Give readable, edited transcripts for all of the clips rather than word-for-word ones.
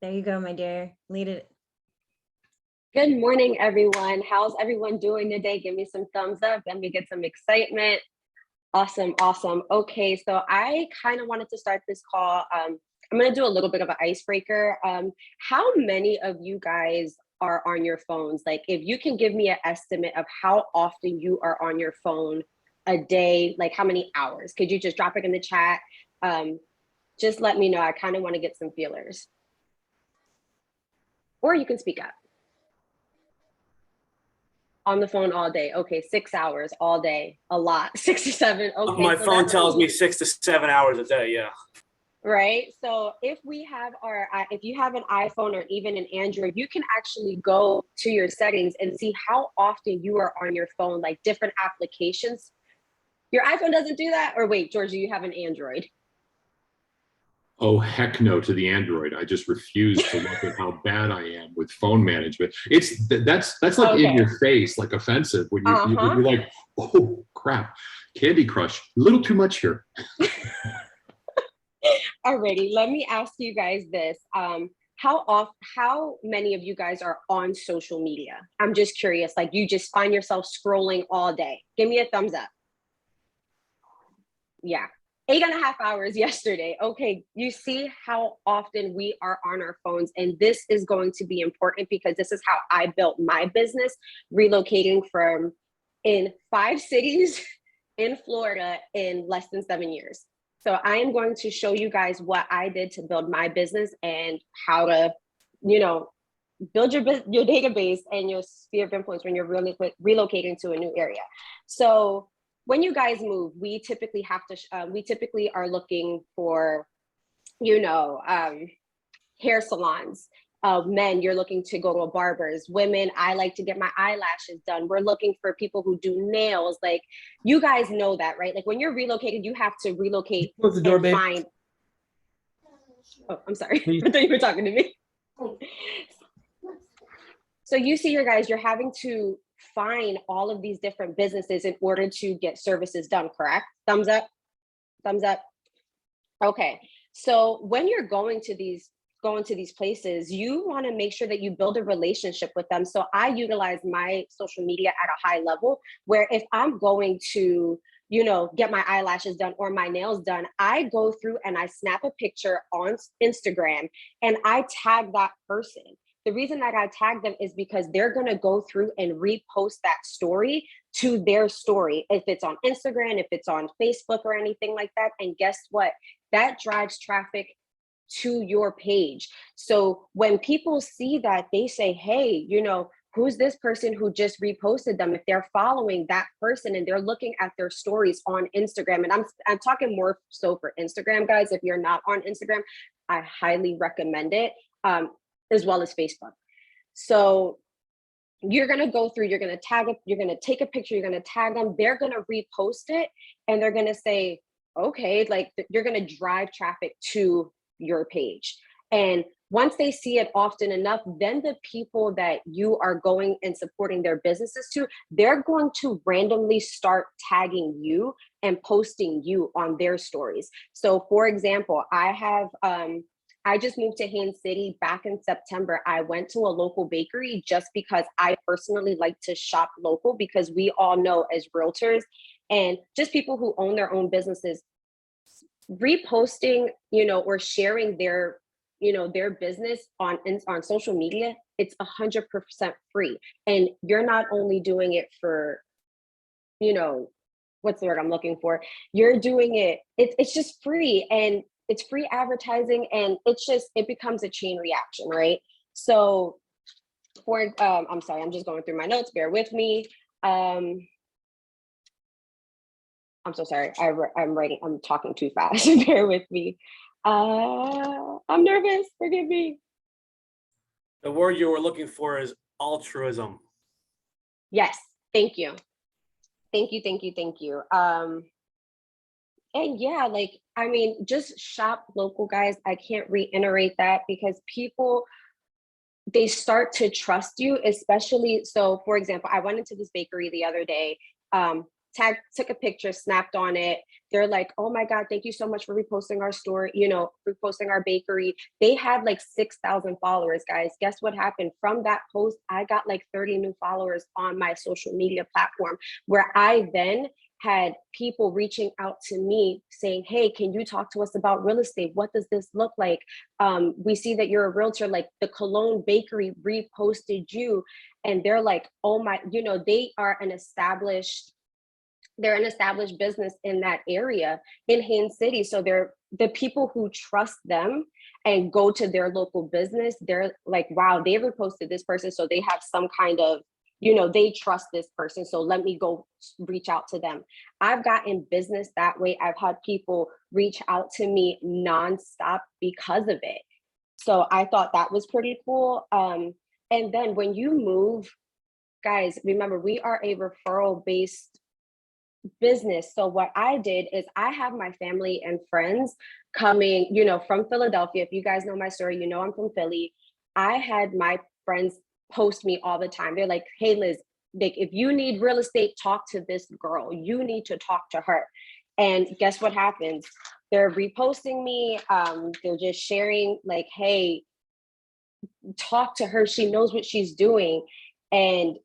There you go, my dear. Lead it. Good morning, everyone. How's everyone doing today? Give me some thumbs up. Let me get some excitement. Awesome, awesome. Okay, so I kind of wanted to start this call. I'm going to do a little bit of an icebreaker. How many of you guys are on your phones? Like, if you can give me an estimate of how often you are on your phone a day, like how many hours? Could you just drop it in the chat? Just let me know. I kind of want to get some feelers. Or you can speak up. On the phone all day. Okay, 6 hours all day. A lot. 6 to 7. Okay. My phone tells me 6 to 7 hours a day. Yeah. Right. So if you have an iPhone or even an Android, you can actually go to your settings and see how often you are on your phone, like different applications. Your iPhone doesn't do that? Or wait, Georgia, you have an Android? Oh, heck no to the Android. I just refuse to look at how bad I am with phone management. That's like Okay. in your face, like offensive when you're like, oh crap, Candy Crush, a little too much here. Alrighty, let me ask you guys this. How many of you guys are on social media? I'm just curious, like you just find yourself scrolling all day. Give me a thumbs up. Yeah. 8.5 hours yesterday. Okay, you see how often we are on our phones, and this is going to be important because this is how I built my business, relocating from in 5 cities in Florida in less than 7 years. So I am going to show you guys what I did to build my business and how to, build your database and your sphere of influence when you're really relocating to a new area. So when you guys move, we typically are looking for, hair salons. Men, you're looking to go to a barber's. Women, I like to get my eyelashes done. We're looking for people who do nails. Like, you guys know that, right? Like when you're relocated, you have to relocate. Close the door, babe. Oh, I'm sorry. I thought you were talking to me. So you see here, guys, you're having to find all of these different businesses in order to get services done, correct? Thumbs up, thumbs up. Okay, so when you're going to these places, you want to make sure that you build a relationship with them. So I utilize my social media at a high level, where if I'm going to, get my eyelashes done or my nails done, I go through and I snap a picture on Instagram and I tag that person. The reason that I tag them is because they're going to go through and repost that story to their story. If it's on Instagram, if it's on Facebook or anything like that. And guess what? That drives traffic to your page. So when people see that, they say, hey, who's this person who just reposted them? If they're following that person and they're looking at their stories on Instagram, and I'm talking more so for Instagram, guys. If you're not on Instagram, I highly recommend it. As well as Facebook. So you're going to go through, you're going to tag it, you're going to take a picture, you're going to tag them, they're going to repost it, and they're going to say, okay, like you're going to drive traffic to your page. And once they see it often enough, then the people that you are going and supporting their businesses to, they're going to randomly start tagging you and posting you on their stories. So for example, I just moved to Haines City back in September. I went to a local bakery just because I personally like to shop local, because we all know as realtors and just people who own their own businesses, reposting, or sharing their business on social media, it's 100% free. And you're not only doing it for, what's the word I'm looking for? You're doing it, it's just free, and it's free advertising, and it becomes a chain reaction, right? So I'm sorry, I'm just going through my notes, bear with me. I'm so sorry, I'm talking too fast, bear with me. I'm nervous, forgive me. The word you were looking for is altruism. Yes, thank you. Thank you. And yeah, just shop local, guys. I can't reiterate that, because people, they start to trust you, especially. So for example, I went into this bakery the other day. took a picture, snapped on it. They're like, oh my God, thank you so much for reposting our store, reposting our bakery. They had like 6,000 followers, guys. Guess what happened? From that post, I got like 30 new followers on my social media platform, where I then had people reaching out to me saying, hey, can you talk to us about real estate? What does this look like? We see that you're a realtor, like the Cologne Bakery reposted you. And they're like, oh my, they are they're an established business in that area in Haines City. So they're the people who trust them and go to their local business. They're like, wow, they reposted this person. So they have some kind of, they trust this person. So let me go reach out to them. I've gotten business that way. I've had people reach out to me nonstop because of it. So I thought that was pretty cool. And then when you move, guys, remember, we are a referral-based business. So what I did is I have my family and friends coming, from Philadelphia. If you guys know my story, I'm from Philly. I had my friends post me all the time. They're like, hey, Liz, like, if you need real estate, talk to this girl. You need to talk to her. And guess what happens? They're reposting me. They're just sharing like, hey, talk to her. She knows what she's doing. And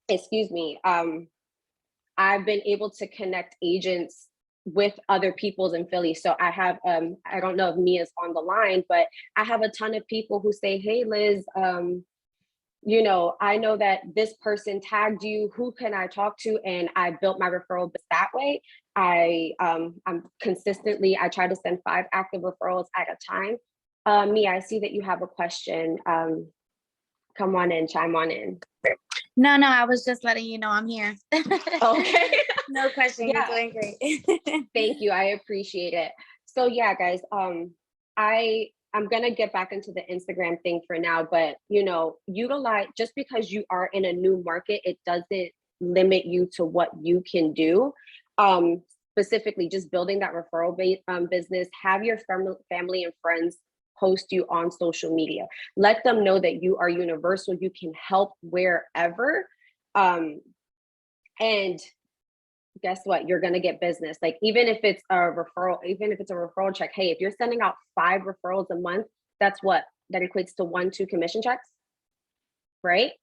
excuse me, I've been able to connect agents with other peoples in Philly. So I have, I don't know if Mia's on the line, but I have a ton of people who say, hey, Liz, I know that this person tagged you. Who can I talk to? And I built my referral list that way. I'm consistently, I try to send 5 active referrals at a time. Mia, I see that you have a question. Come on in, chime on in. No, I was just letting you know I'm here. Okay. No question. Yeah. You're doing great. Thank you. I appreciate it. So yeah, guys, I'm going to get back into the Instagram thing for now, but utilize, just because you are in a new market, it doesn't limit you to what you can do. Specifically, just building that referral business, have your family and friends post you on social media. Let them know that you are universal. You can help wherever. And guess what? You're going to get business. Like, even if it's a referral check, hey, if you're sending out 5 referrals a month, that's what? That equates to 1-2 commission checks, right?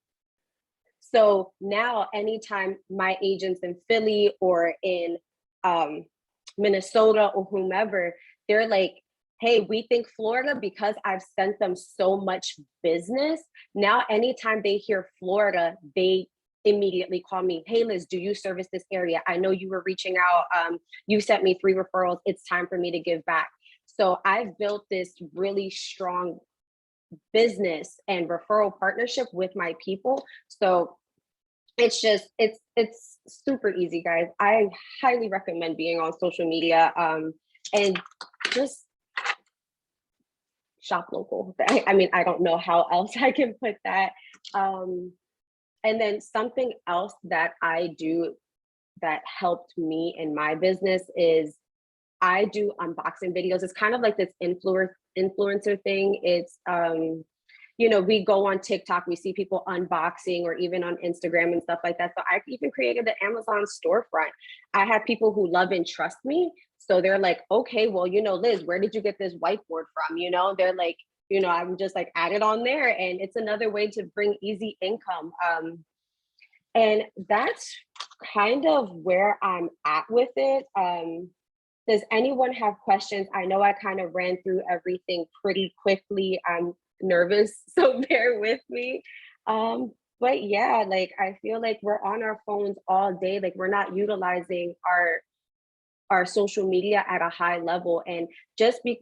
So now anytime my agents in Philly or in Minnesota or whomever, they're like, hey, we think Florida, because I've sent them so much business. Now, anytime they hear Florida, they immediately call me, hey, Liz, do you service this area? I know you were reaching out. You sent me 3 referrals. It's time for me to give back. So I've built this really strong business and referral partnership with my people. So it's just, it's super easy, guys. I highly recommend being on social media and just shop local. I mean, I don't know how else I can put that. And then something else that I do that helped me in my business is I do unboxing videos. It's kind of like this influencer thing. It's, we go on TikTok, we see people unboxing, or even on Instagram and stuff like that. So I even created the Amazon storefront. I have people who love and trust me. So they're like, okay, well, Liz, where did you get this whiteboard from? They're like, I'm just like, add it on there. And it's another way to bring easy income. And that's kind of where I'm at with it. Does anyone have questions? I know I kind of ran through everything pretty quickly. I'm nervous, so bear with me. But yeah, like, I feel like we're on our phones all day. Like, we're not utilizing our social media at a high level. And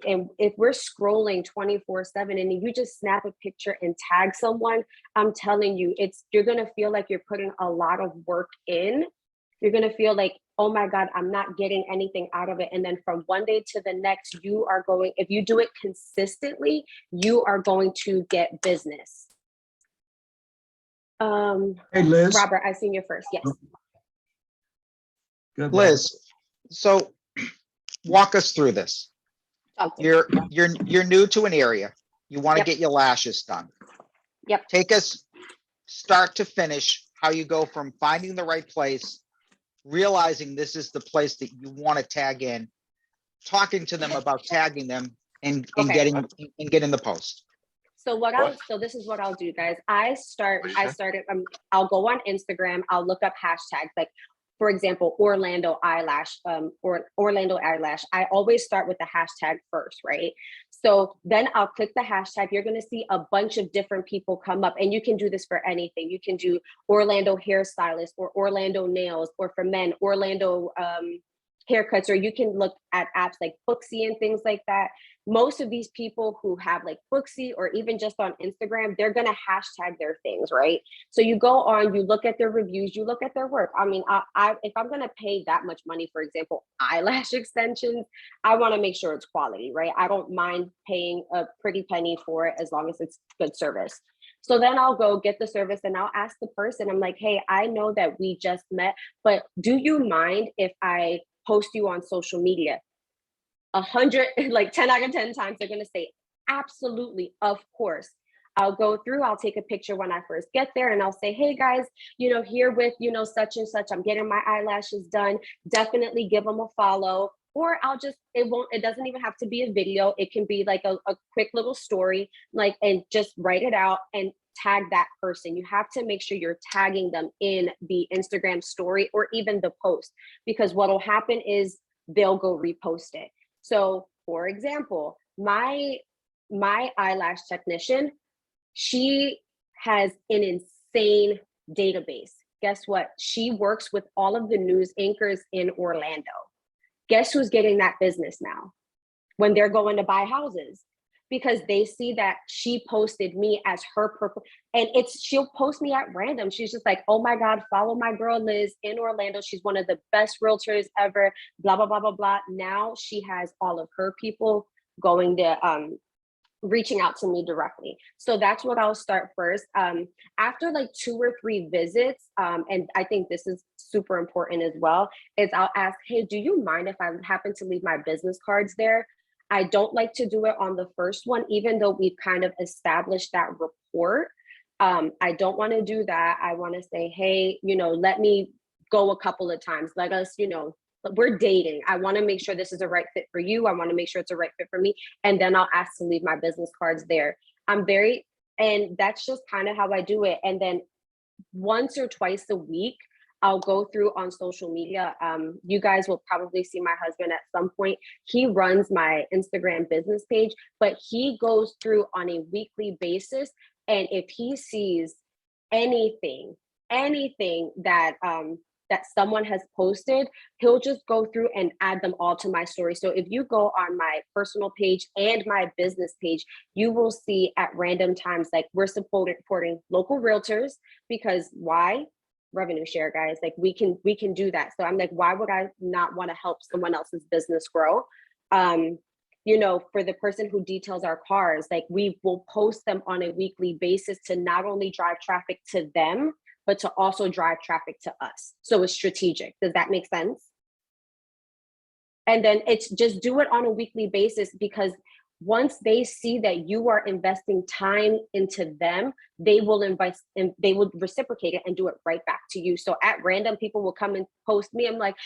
and if we're scrolling 24/7 and you just snap a picture and tag someone, I'm telling you, you're going to feel like you're putting a lot of work in. You're going to feel like, oh my God, I'm not getting anything out of it. And then from one day to the next, if you do it consistently, you are going to get business. Hey, Liz. Robert, I seen you first. Yes. Good, Liz, so walk us through this. Something. You're new to an area. You want to Yep. get your lashes done. Yep. Take us start to finish, how you go from finding the right place realizing this is the place that you want to tag in, talking to them about tagging them and Okay. getting the post. So so this is what I'll do, guys. I started, I'll go on Instagram, I'll look up hashtags, like, for example, Orlando eyelash, or Orlando eyelash. I always start with the hashtag first, right? So then I'll click the hashtag. You're going to see a bunch of different people come up, and you can do this for anything. You can do Orlando hairstylist, or Orlando nails, or for men, Orlando haircuts, or you can look at apps like Booksy and things like that. Most of these people who have like Booksy or even just on Instagram, they're going to hashtag their things, right? So you go on, you look at their reviews, you look at their work. I mean, if I'm going to pay that much money, for example, eyelash extensions, I want to make sure it's quality, right? I don't mind paying a pretty penny for it as long as it's good service. So then I'll go get the service and I'll ask the person, I'm like, hey, I know that we just met, but do you mind if I post you on social media? 100, like 10 out of 10 times, they're going to say, absolutely, of course. I'll go through, I'll take a picture when I first get there, and I'll say, hey guys, here with, such and such, I'm getting my eyelashes done. Definitely give them a follow. Or it doesn't even have to be a video. It can be like a quick little story, like, and just write it out and tag that person. You have to make sure you're tagging them in the Instagram story or even the post, because what'll happen is they'll go repost it. So for example, my eyelash technician, she has an insane database. Guess what? She works with all of the news anchors in Orlando. Guess who's getting that business now when they're going to buy houses? Because they see that she posted me as her purple, and she'll post me at random. She's just like, oh my God, follow my girl Liz in Orlando. She's one of the best realtors ever, blah, blah, blah, blah, blah. Now she has all of her people going to, reaching out to me directly. So that's what I'll start first. After like 2 or 3 visits, and I think this is super important as well, is I'll ask, hey, do you mind if I happen to leave my business cards there? I don't like to do it on the first one, even though we've kind of established that rapport. I don't want to do that. I want to say, hey, let me go a couple of times. Let us, we're dating. I want to make sure this is a right fit for you. I want to make sure it's a right fit for me. And then I'll ask to leave my business cards there. And that's just kind of how I do it. And then once or twice a week, I'll go through on social media. You guys will probably see my husband at some point. He runs my Instagram business page, but he goes through on a weekly basis. And if he sees anything that that someone has posted, he'll just go through and add them all to my story. So if you go on my personal page and my business page, you will see at random times, like, we're supporting local realtors, because why? Revenue share, guys. Like, we can do that. So I'm like, why would I not want to help someone else's business grow? For the person who details our cars, like, we will post them on a weekly basis to not only drive traffic to them, but to also drive traffic to us. So it's strategic. Does that make sense? And then it's just do it on a weekly basis, because once they see that you are investing time into them, they will invest and they will reciprocate it and do it right back to you. So at random, people will come and post me. I'm like,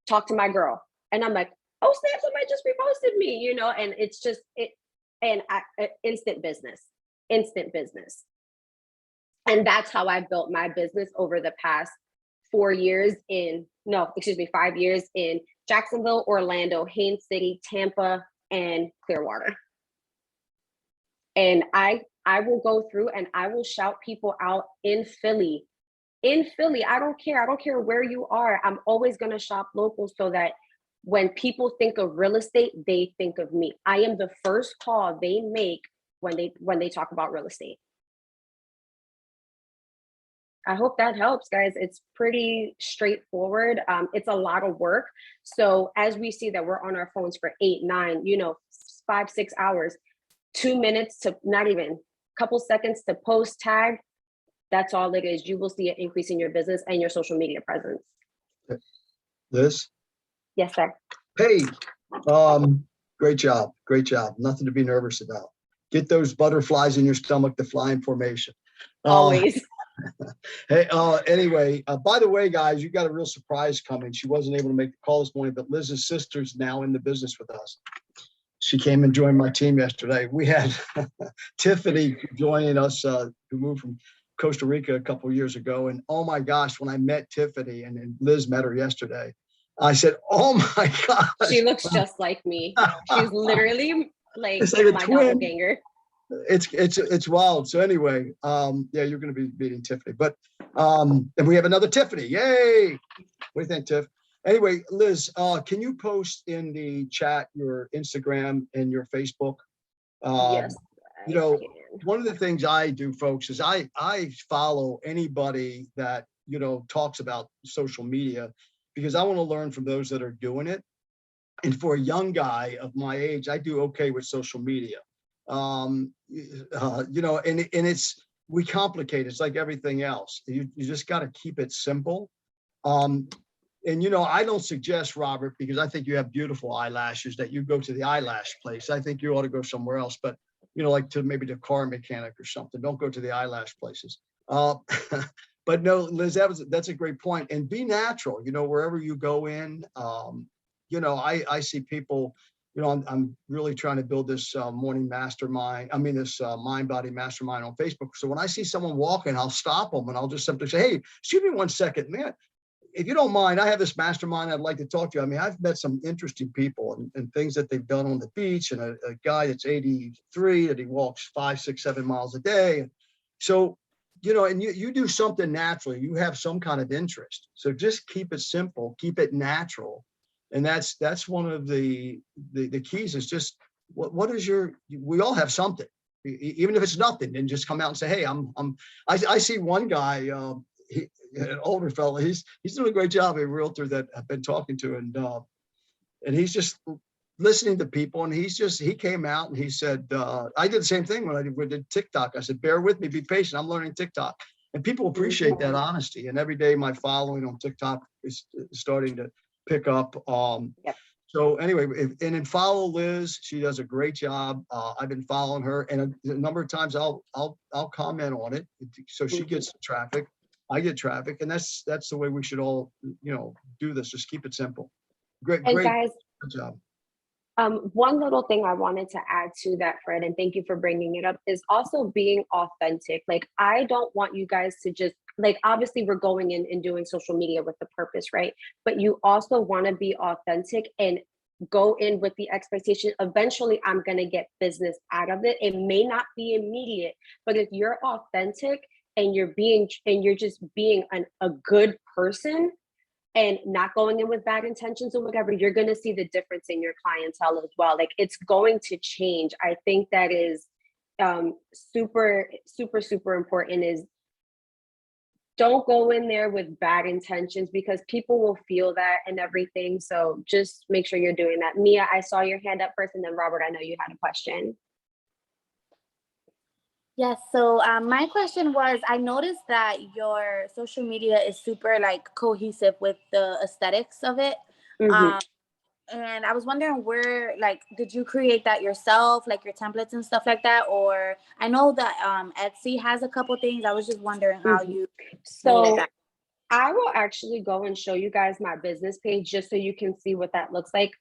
talk to my girl. And I'm like, oh snap, somebody just reposted me, and it's just instant business. And that's how I built my business over the past 5 years in Jacksonville, Orlando, Haines City, Tampa, and Clearwater. And I will go through and I will shout people out in Philly. I don't care where you are. I'm always going to shop local, so that when people think of real estate, they think of me. I am the first call they make when they talk about real estate. I hope that helps, guys. It's pretty straightforward. It's a lot of work. So as we see that we're on our phones for 8, 9, 5, 6 hours, 2 minutes to not even couple seconds to post, tag, that's all it is. You will see an increase in your business and your social media presence. Liz? Yes, sir. Hey, great job. Nothing to be nervous about. Get those butterflies in your stomach to fly in formation. Always. Hey, anyway, by the way, guys, you got a real surprise coming. She wasn't able to make the call this morning, but Liz's sister's now in the business with us. She came and joined my team yesterday. We had Tiffany joining us, who moved from Costa Rica a couple of years ago. And oh my gosh, when I met Tiffany and Liz met her yesterday, I said, "Oh my gosh." She looks just like me. She's literally like It's like a my twin. doppelganger. It's wild. So anyway, yeah, you're going to be meeting Tiffany, but and we have another Tiffany. Yay! What do you think, Tiff? Anyway, Liz, can you post in the chat your Instagram and your Facebook? Yes. You know, one of the things I do, folks, is I follow anybody that, you know, talks about social media, because I want to learn from those that are doing it. And for a young guy of my age, I do okay with social media. You know, and we complicate. It's like everything else. You just got to keep it simple. And, you know, I don't suggest, Robert, because I think you have beautiful eyelashes, that you go to the eyelash place. I think you ought to go somewhere else, but, you know, like to maybe the car mechanic or something. Don't go to the eyelash places. But no, Liz, that's a great point. And be natural, you know, wherever you go in. You know, I see people, you know, I'm really trying to build this morning mastermind. I mean, this mind body mastermind on Facebook. So when I see someone walking, I'll stop them and I'll just simply say, "Hey, excuse me 1 second, man. If you don't mind, I have this mastermind. I'd like to talk to you." I mean, I've met some interesting people and things that they've done on the beach, and a guy that's 83 that he walks 5, 6, 7 miles a day. So, you know, and you do something naturally. You have some kind of interest. So just keep it simple, keep it natural. And that's one of the keys, is just what is we all have something, even if it's nothing, and just come out and say, "Hey, I see one guy, an older fellow, he's doing a great job, a realtor that I've been talking to, and he's just listening to people, and he came out and he said, I did the same thing when I did TikTok. I said, "Bear with me, be patient. I'm learning TikTok." And people appreciate that honesty. And every day my following on TikTok is starting to pick up. Yep. So anyway, and then follow Liz. She does a great job. I've been following her, and a number of times I'll comment on it, so she gets traffic. I get traffic, and that's the way we should all, you know, do this. Just keep it simple. And Great guys, good job. one little thing I wanted to add to that, Fred, and thank you for bringing it up, is also being authentic. Like, I don't want you guys to just, like, obviously we're going in and doing social media with the purpose, right? But you also want to be authentic and go in with the expectation, eventually I'm going to get business out of it. It may not be immediate, but if you're authentic and you're just being a good person, and not going in with bad intentions or whatever, you're going to see the difference in your clientele as well. Like, it's going to change. I think that is super, super, super important, is don't go in there with bad intentions, because people will feel that and everything. So just make sure you're doing that. Mia, I saw your hand up first, and then Robert, I know you had a question. Yes. So my question was, I noticed that your social media is super like cohesive with the aesthetics of it. Mhm. And I was wondering, where, like, did you create that yourself, like your templates and stuff like that? Or I know that Etsy has a couple things. I was just wondering how you made So it. I will actually go and show you guys my business page just so you can see what that looks like.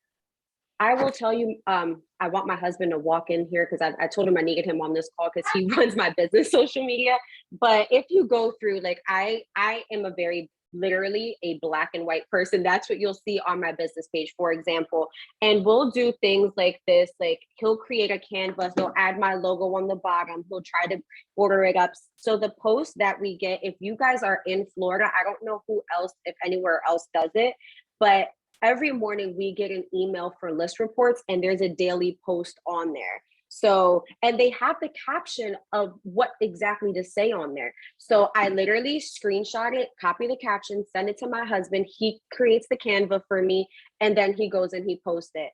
I will tell you, I want my husband to walk in here, because I told him I needed him on this call because he runs my business social media. But if you go through, like, I am a very, literally a black and white person. That's what you'll see on my business page, for example. And we'll do things like this, like he'll create a canvas, he'll add my logo on the bottom, he'll try to order it up. So the post that we get, if you guys are in Florida, I don't know who else, if anywhere else does it, but every morning we get an email for list reports, and there's a daily post on there. So, and they have the caption of what exactly to say on there. So I literally screenshot it, copy the caption, send it to my husband. He creates the Canva for me, and then he goes and he posts it.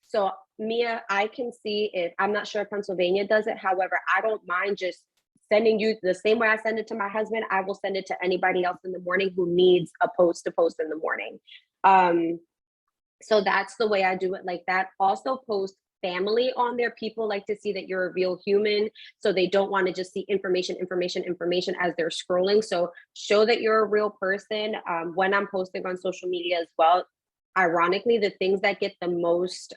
So Mia, I can see if, I'm not sure if Pennsylvania does it. However, I don't mind just sending you the same way I send it to my husband. I will send it to anybody else in the morning who needs a post to post in the morning. So that's the way I do it, like that. Also post family on there. People like to see that you're a real human. So they don't want to just see information as they're scrolling. So show that you're a real person. When I'm posting on social media as well, ironically, the things that get the most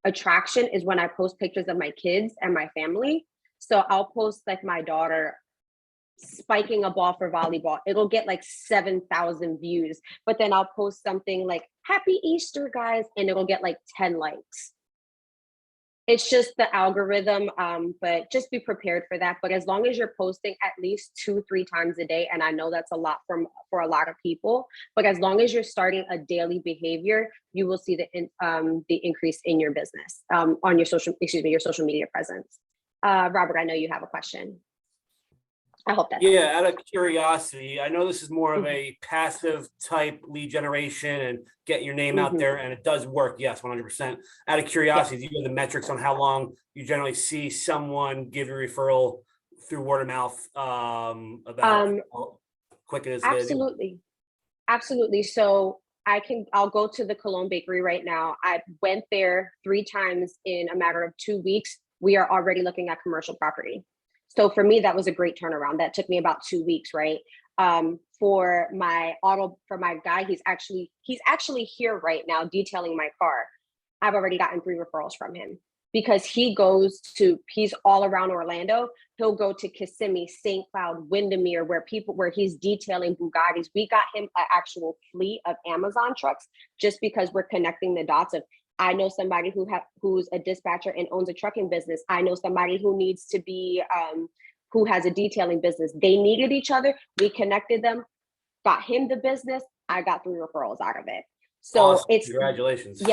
attraction is when I post pictures of my kids and my family. So I'll post like my daughter spiking a ball for volleyball. It'll get like 7,000 views, but then I'll post something like Happy Easter, guys, and it'll get like 10 likes. It's just the algorithm, but just be prepared for that. But as long as you're posting at least 2-3 times a day, and I know that's a lot for a lot of people, but as long as you're starting a daily behavior, you will see the increase in your business on your social media presence. Robert, I know you have a question. I hope that. Yeah, out of curiosity, I know this is more of a passive type lead generation and get your name out there, and it does work. Yes, 100%. Out of curiosity, do you have the metrics on how long you generally see someone give you a referral through word of mouth? About how quick it is? Absolutely. So I'll go to the Cologne Bakery right now. I went there 3 times in a matter of 2 weeks. We are already looking at commercial property. So for me, that was a great turnaround. That took me about 2 weeks, right? For my guy, he's actually here right now detailing my car. I've already gotten 3 referrals from him because he's all around Orlando. He'll go to Kissimmee, St. Cloud, Windermere, where he's detailing Bugattis. We got him an actual fleet of Amazon trucks just because we're connecting the dots of, I know somebody who's a dispatcher and owns a trucking business. I know somebody who needs to be, who has a detailing business. They needed each other. We connected them, got him the business. I got 3 referrals out of it. So awesome. Congratulations.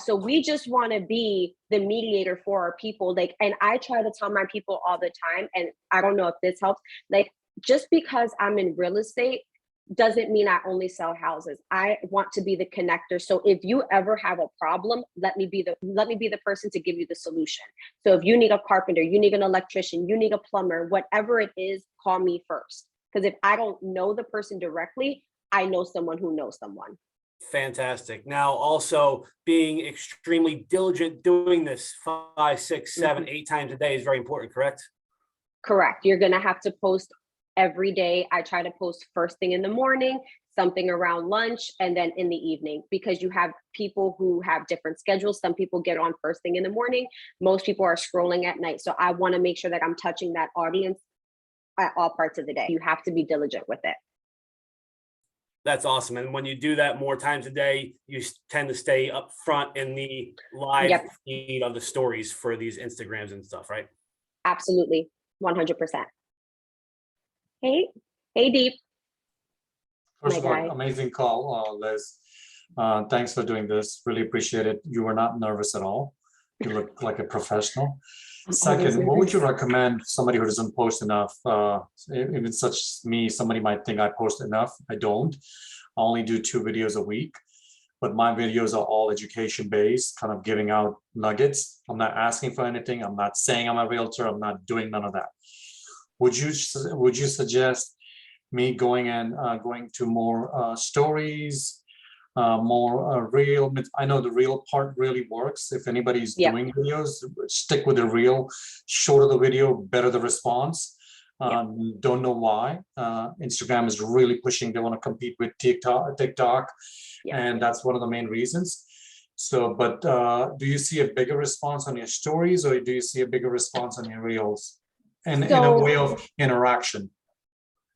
So we just want to be the mediator for our people. Like, and I try to tell my people all the time, and I don't know if this helps, like, just because I'm in real estate doesn't mean I only sell houses. I want to be the connector. So if you ever have a problem, let me be the person to give you the solution. So if you need a carpenter, you need an electrician, you need a plumber, whatever it is, call me first. Because if I don't know the person directly, I know someone who knows someone. Fantastic. Now, also being extremely diligent, doing this 5, 6, 7, 8 times a day is very important, correct? Correct. You're going to have to post every day. I try to post first thing in the morning, something around lunch, and then in the evening, because you have people who have different schedules. Some people get on first thing in the morning. Most people are scrolling at night. So I want to make sure that I'm touching that audience at all parts of the day. You have to be diligent with it. That's awesome. And when you do that more times a day, you tend to stay up front in the live feed of the stories for these Instagrams and stuff, right? Absolutely. 100%. Hey, Deep. First of all, amazing call, Liz. Thanks for doing this. Really appreciate it. You were not nervous at all. You look like a professional. Second, what would you recommend somebody who doesn't post enough? Even such me, somebody might think I post enough. I don't. I only do 2 videos a week, but my videos are all education based, kind of giving out nuggets. I'm not asking for anything. I'm not saying I'm a realtor. I'm not doing none of that. Would you suggest me going to more stories, more real? I know the real part really works. If anybody's doing videos, stick with the real. Shorter the video, better the response. Don't know why. Instagram is really pushing. They want to compete with TikTok, and that's one of the main reasons. So, but do you see a bigger response on your stories, or do you see a bigger response on your reels? And in a way of interaction?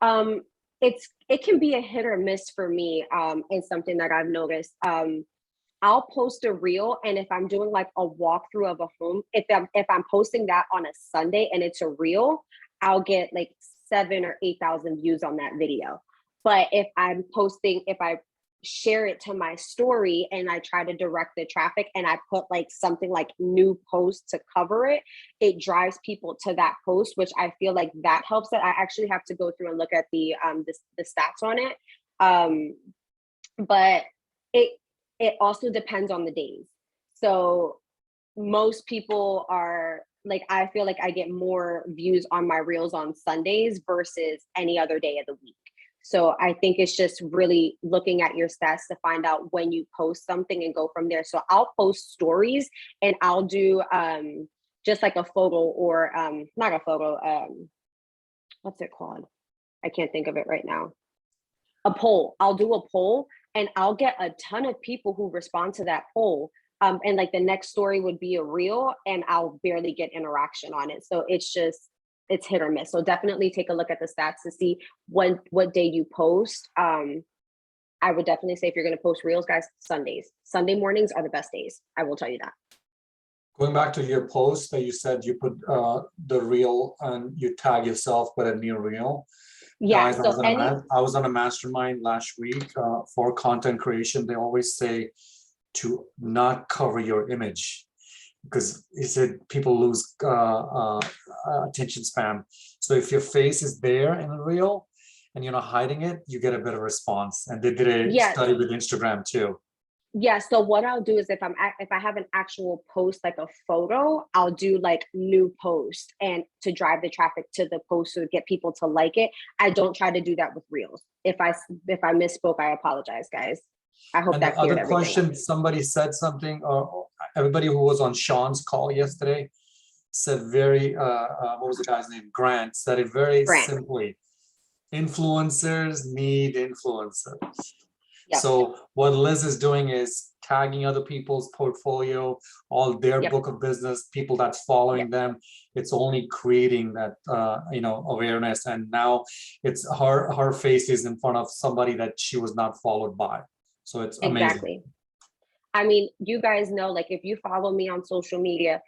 It can be a hit or miss for me. It's something that I've noticed. I'll post a reel, and if I'm doing like a walkthrough of a home, if I'm posting that on a Sunday and it's a reel, I'll get like 7,000 or 8,000 views on that video. But if I share it to my story and I try to direct the traffic and I put like something like new post to cover it, it drives people to that post, which I feel like that helps it. I actually have to go through and look at the stats on it. But it also depends on the days. So most people are like, I feel like I get more views on my reels on Sundays versus any other day of the week. So I think it's just really looking at your stats to find out when you post something and go from there. So I'll post stories and I'll do just like a photo or not a photo, what's it called? I can't think of it right now. A poll. I'll do a poll and I'll get a ton of people who respond to that poll. And like the next story would be a reel and I'll barely get interaction on it. So it's hit or miss. So definitely take a look at the stats to see what day you post. I would definitely say if you're going to post reels, guys, Sunday mornings are the best days. I will tell you that. Going back to your post that you said you put the reel and you tag yourself with a new reel. Yeah. Guys, So I was on a mastermind last week for content creation. They always say to not cover your image because he said people lose attention span. So if your face is there in a reel and you're not hiding it, you get a better response. And they did a study with Instagram too. Yeah. So what I'll do is if I have an actual post, like a photo, I'll do like new post and to drive the traffic to the post to get people to like it. I don't try to do that with reels. If I misspoke, I apologize, guys. I hope And that the cleared other everything question, up. somebody said something, or everybody who was on Sean's call yesterday said very, what was the guy's name? Grant said it very Grant. simply. Influencers need influencers. Yep. So what Liz is doing is tagging other people's portfolio, all their book of business, people that's following them. It's only creating that awareness. And now it's her face is in front of somebody that she was not followed by. So it's amazing. Exactly. I mean, you guys know, like if you follow me on social media,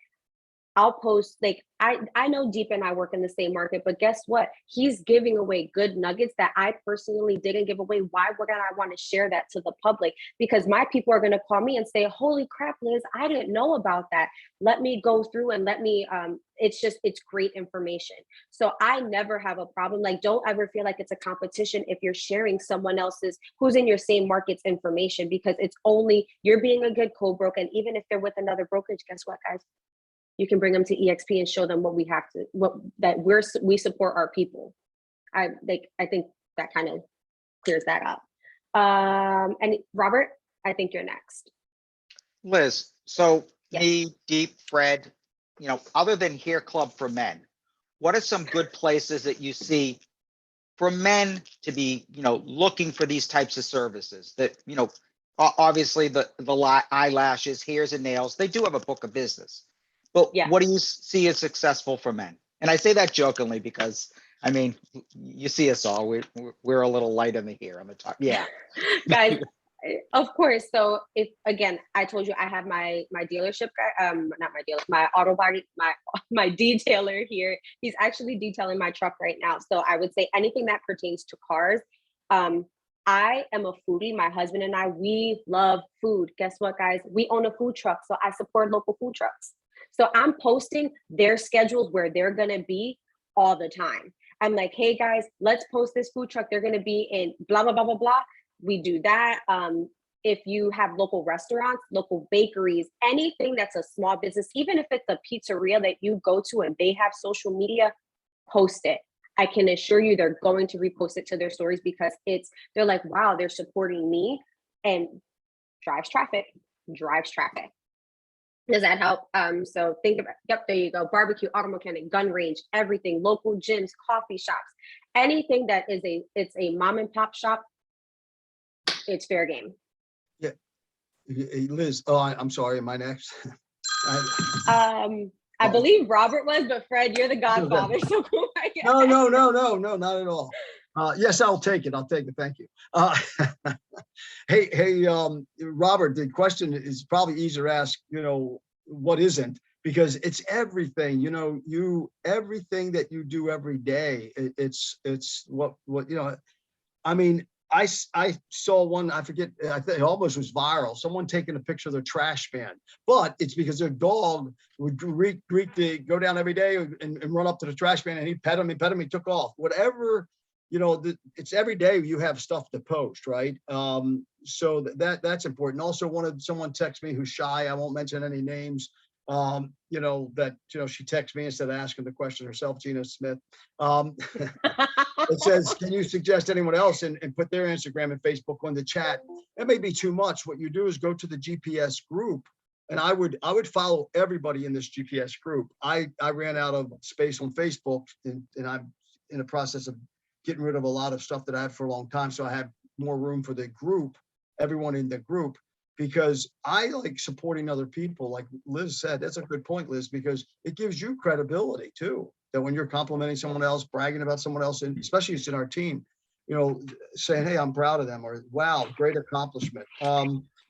I'll post like I know Deep and I work in the same market, but guess what? He's giving away good nuggets that I personally didn't give away. Why would I want to share that to the public? Because my people are going to call me and say, holy crap, Liz, I didn't know about that. Let me go through and let me, it's great information. So I never have a problem. Like, don't ever feel like it's a competition if you're sharing someone else's who's in your same market's information, because it's only, you're being a good co-broker. And even if they're with another brokerage, guess what, guys? You can bring them to EXP and show them what we have to, we support our people. I think that kind of clears that up. And Robert, I think you're next. Liz, so me, Deep, Fred, other than Hair Club for Men, what are some good places that you see for men to be, looking for these types of services that, obviously the eyelashes, hairs and nails, they do have a book of business. But what do you see as successful for men? And I say that jokingly because, I mean, you see us all. We're a little light on the hair on the top. Yeah. Guys, of course. So if, again, I told you I have my dealership guy, not my dealer, my auto body, my detailer here. He's actually detailing my truck right now. So I would say anything that pertains to cars. I am a foodie. My husband and I, we love food. Guess what, guys? We own a food truck. So I support local food trucks. So I'm posting their schedules where they're going to be all the time. I'm like, hey guys, let's post this food truck. They're going to be in blah, blah, blah, blah, blah. We do that. If you have local restaurants, local bakeries, anything that's a small business, even if it's a pizzeria that you go to and they have social media, post it. I can assure you they're going to repost it to their stories because they're like, wow, they're supporting me, and drives traffic. Does that help? So think about, there you go. Barbecue, auto mechanic, gun range, everything, local gyms, coffee shops, anything that is it's a mom and pop shop, it's fair game. Yeah. Hey, Liz, I'm sorry, am I next? I believe Robert was, but Fred, you're the godfather. So go ahead. No, not at all. Yes, I'll take it. Thank you. Hey, Robert, the question is probably easier to ask, what isn't, because it's everything, everything that you do every day. It's what, I mean, I saw one, I forget, I think it almost was viral. Someone taking a picture of their trash can, but it's because their dog would go down every day and run up to the trash can, and he'd pet him, he took off. Whatever, it's every day you have stuff to post, right? So that's important. Also, someone text me who's shy, I won't mention any names. you know, that, you know, she texts me instead of asking the question herself, Gina Smith. It says, can you suggest anyone else and put their Instagram and Facebook on the chat? That may be too much. What you do is go to the GPS group, and I would follow everybody in this GPS group. I ran out of space on Facebook, and I'm in the process of getting rid of a lot of stuff that I had for a long time. So I had more room for the group, everyone in the group, because I like supporting other people. Like Liz said, that's a good point, Liz, because it gives you credibility too. That when you're complimenting someone else, bragging about someone else, and especially it's in our team, you know, saying, hey, I'm proud of them, or wow, great accomplishment.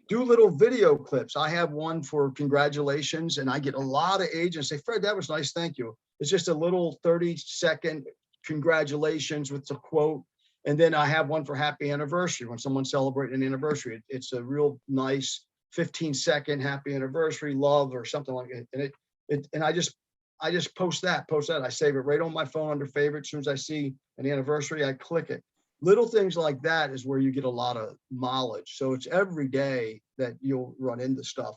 Do little video clips. I have one for congratulations, and I get a lot of agents say, Fred, that was nice, thank you. It's just a little 30-second congratulations with a quote. And then I have one for happy anniversary. When someone's celebrating an anniversary, it's a real nice 15-second happy anniversary, love, or something like it. And I just post that. I save it right on my phone under favorite. As soon as I see an anniversary, I click it. Little things like that is where you get a lot of mileage. So it's every day that you'll run into stuff.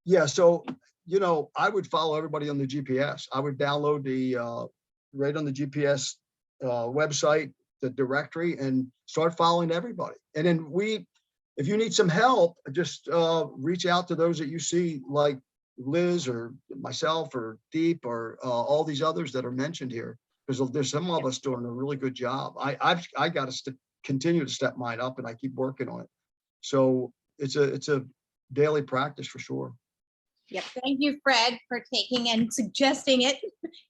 Yeah, so, you know, I would follow everybody on the GPS. I would download the, right on the GPS website, the directory, and start following everybody. And then if you need some help, just reach out to those that you see, like Liz or myself or Deep or all these others that are mentioned here, because there's some of us doing a really good job. I got to continue to step mine up, and I keep working on it. So it's a daily practice for sure. Yep. Thank you, Fred, for taking and suggesting it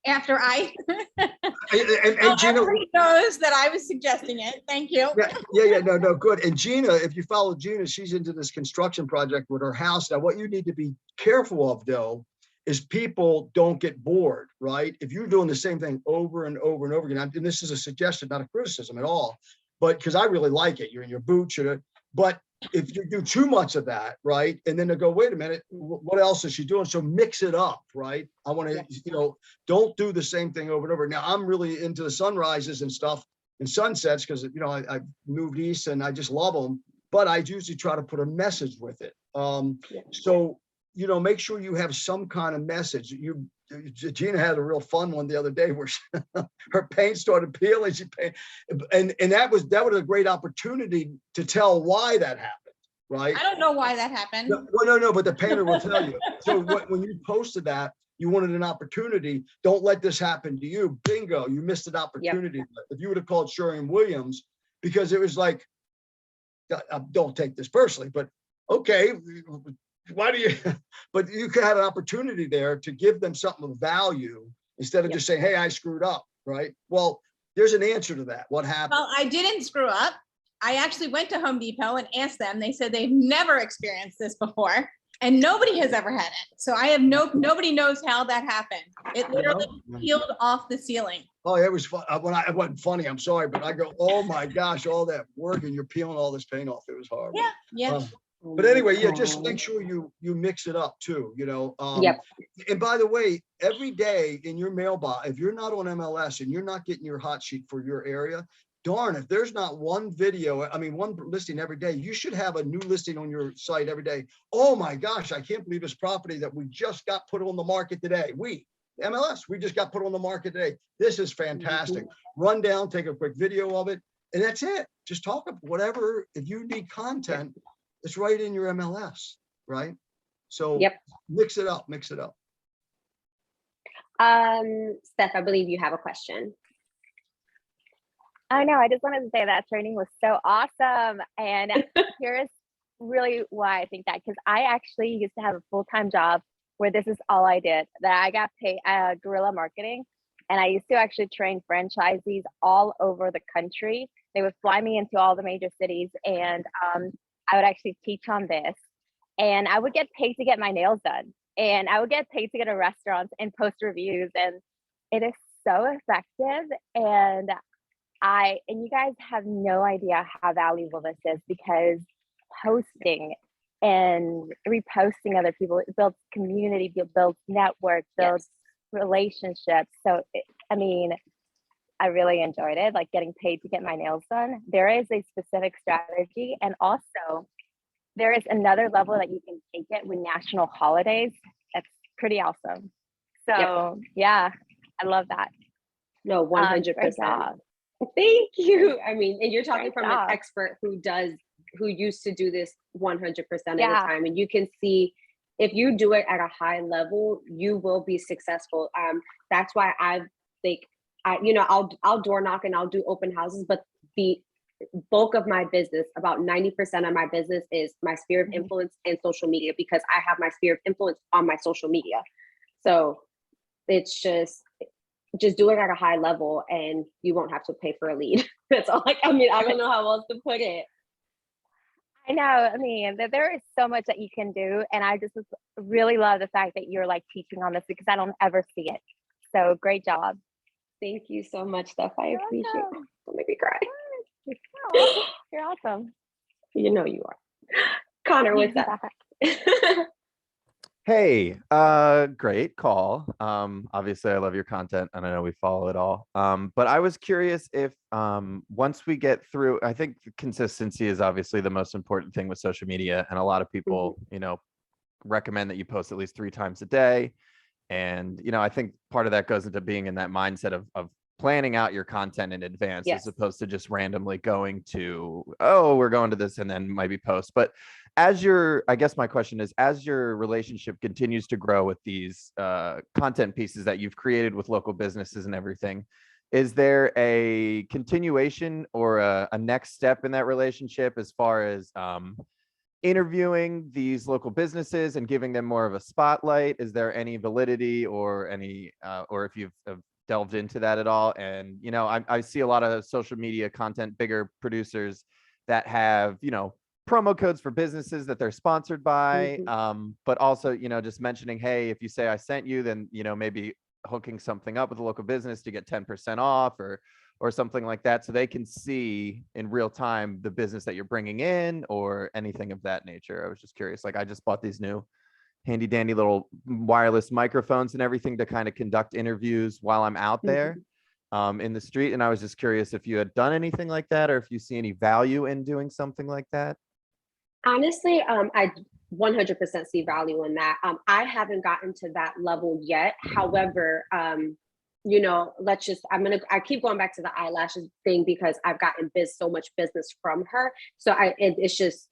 after I. And Gina, everybody knows that I was suggesting it. Thank you. yeah, no, good. And Gina, if you follow Gina, she's into this construction project with her house. Now, what you need to be careful of, though, is people don't get bored, right? If you're doing the same thing over and over and over again, and this is a suggestion, not a criticism at all, but because I really like it, you're in your boots, but if you do too much of that, right? And then they go, wait a minute, what else is she doing? So mix it up, right? I want to, you know, don't do the same thing over and over. Now, I'm really into the sunrises and stuff and sunsets because, you know, I moved east and I just love them, but I usually try to put a message with it. So, you know, make sure you have some kind of message. Gina had a real fun one the other day where her paint started peeling. And that was a great opportunity to tell why that happened, right? I don't know why that happened. No, but the painter will tell you. So when you posted that, you wanted an opportunity. Don't let this happen to you. Bingo, you missed an opportunity. Yep. If you would have called Sherwin-Williams, because it was like, don't take this personally, but okay, why do you, but you could have an opportunity there to give them something of value instead of just saying, hey, I screwed up, right? Well, there's an answer to that. What happened? Well, I didn't screw up. I actually went to Home Depot and asked them. They said they've never experienced this before and nobody has ever had it. So I have nobody knows how that happened. It literally peeled off the ceiling. Oh, it was fun. It wasn't funny. I'm sorry, but I go, oh my gosh, all that work and you're peeling all this paint off. It was horrible. Yeah. But anyway, yeah, just make sure you mix it up too, you know. And by the way, every day in your mailbox, if you're not on MLS and you're not getting your hot sheet for your area, darn, if there's not one video, one listing every day, you should have a new listing on your site every day. Oh my gosh, I can't believe this property that we just got put on the market today. MLS, we just got put on the market today. This is fantastic. Run down, take a quick video of it, and that's it. Just talk about whatever. If you need content, it's right in your MLS, right? So mix it up. Steph, I believe you have a question. I know, I just wanted to say that training was so awesome. And here's really why I think that, because I actually used to have a full-time job where this is all I did, that I got paid guerrilla marketing. And I used to actually train franchisees all over the country. They would fly me into all the major cities and I would actually teach on this, and I would get paid to get my nails done, and I would get paid to go to restaurants and post reviews, and it is so effective. And you guys have no idea how valuable this is, because posting and reposting other people, it builds community, builds network, builds relationships. So, I really enjoyed it, like getting paid to get my nails done. There is a specific strategy. And also there is another level that you can take it with national holidays. That's pretty awesome. So yeah, I love that. No, Great 100%. job. Thank you. I mean, and you're talking Great from job. an expert who used to do this 100% of the Yeah. time. And you can see if you do it at a high level, you will be successful. That's why I'll door knock and I'll do open houses, but the bulk of my business, about 90% of my business, is my sphere of influence and social media, because I have my sphere of influence on my social media. So it's just do it at a high level and you won't have to pay for a lead. That's all. I mean, I don't know how else to put it. I know. I mean, there is so much that you can do. And I just really love the fact that you're like teaching on this, because I don't ever see it. So great job. Thank you so much, Steph. I appreciate it. Awesome. Don't make me cry. You're awesome. You know you are. Connor, what's up? Hey, great call. Obviously I love your content and I know we follow it all. But I was curious if once we get through, I think consistency is obviously the most important thing with social media, and a lot of people, recommend that you post at least 3 times a day. And, I think part of that goes into being in that mindset of planning out your content in advance, Yes. as opposed to just randomly going to, oh, we're going to this and then maybe post. But I guess my question is, as your relationship continues to grow with these content pieces that you've created with local businesses and everything, is there a continuation or a next step in that relationship as far as interviewing these local businesses and giving them more of a spotlight? Is there any validity or any, or if you've delved into that at all? And, I see a lot of social media content, bigger producers that have, promo codes for businesses that they're sponsored by. But also, just mentioning, hey, if you say I sent you, then, maybe hooking something up with a local business to get 10% off or something like that, so they can see in real time the business that you're bringing in or anything of that nature. I was just curious. Like, I just bought these new handy dandy little wireless microphones and everything to kind of conduct interviews while I'm out there in the street. And I was just curious if you had done anything like that, or if you see any value in doing something like that. Honestly, I 100% see value in that. I haven't gotten to that level yet. However, I keep going back to the eyelashes thing because I've gotten so much business from her. So it's just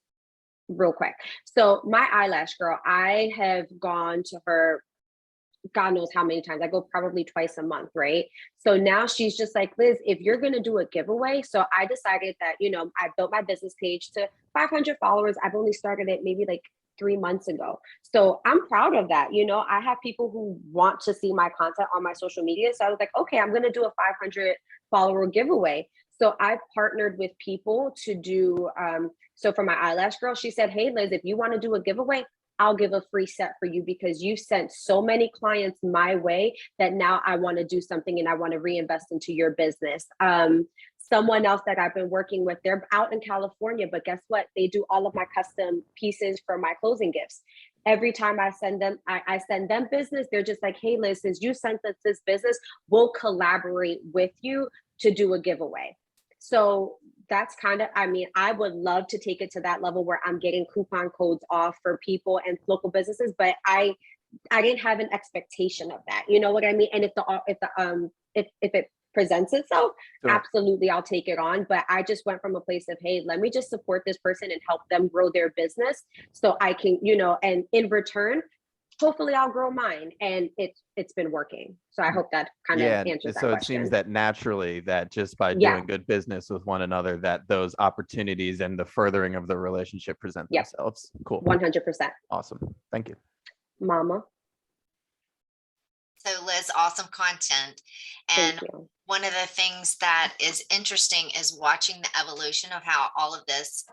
real quick. So my eyelash girl, I have gone to her God knows how many times. I go probably twice a month, right? So now she's just like, Liz, if you're going to do a giveaway. So I decided that, I built my business page to 500 followers. I've only started it maybe like 3 months ago. So I'm proud of that. I have people who want to see my content on my social media. So I was like, okay, I'm going to do a 500 follower giveaway. So I've partnered with people to do, so for my eyelash girl, she said, hey, Liz, if you want to do a giveaway, I'll give a free set for you because you sent so many clients my way that now I want to do something and I want to reinvest into your business. Someone else that I've been working with, they're out in California, but guess what? They do all of my custom pieces for my closing gifts. Every time I send them, I send them business. They're just like, hey, Liz, since you sent us this business, we'll collaborate with you to do a giveaway. So that's I would love to take it to that level where I'm getting coupon codes off for people and local businesses, but I didn't have an expectation of that. You know what I mean? And if it presents itself, Sure. Absolutely, I'll take it on. But I just went from a place of, hey, let me just support this person and help them grow their business so I can, and in return, hopefully I'll grow mine. And it's been working. So I hope that kind of answers that so question. it seems that naturally that just by doing good business with one another, that those opportunities and the furthering of the relationship present themselves. Cool. 100%. Awesome. Thank you. Mama. So Liz, awesome content. And one of the things that is interesting is watching the evolution of how all of this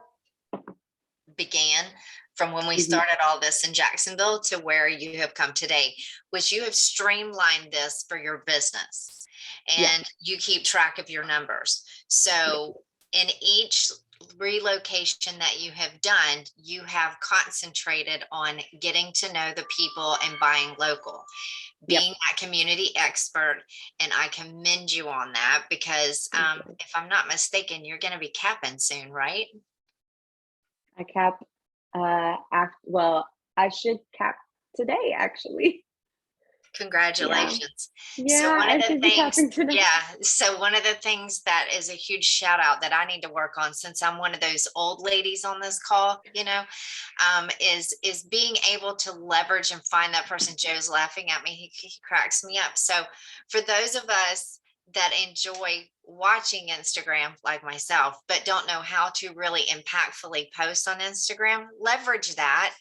began from when we started all this in Jacksonville to where you have come today, which you have streamlined this for your business and you keep track of your numbers. So in each relocation that you have done, you have concentrated on getting to know the people and buying local, being that community expert. And I commend you on that because if I'm not mistaken, you're going to be capping soon, right? I cap I should cap today, actually. Congratulations. Yeah, one I of the should be talking things, to them. yeah. So one of the things that is a huge shout out that I need to work on, since I'm one of those old ladies on this call, is being able to leverage and find that person. Joe's laughing at me. He cracks me up. So for those of us that enjoy watching Instagram like myself, but don't know how to really impactfully post on Instagram, leverage that.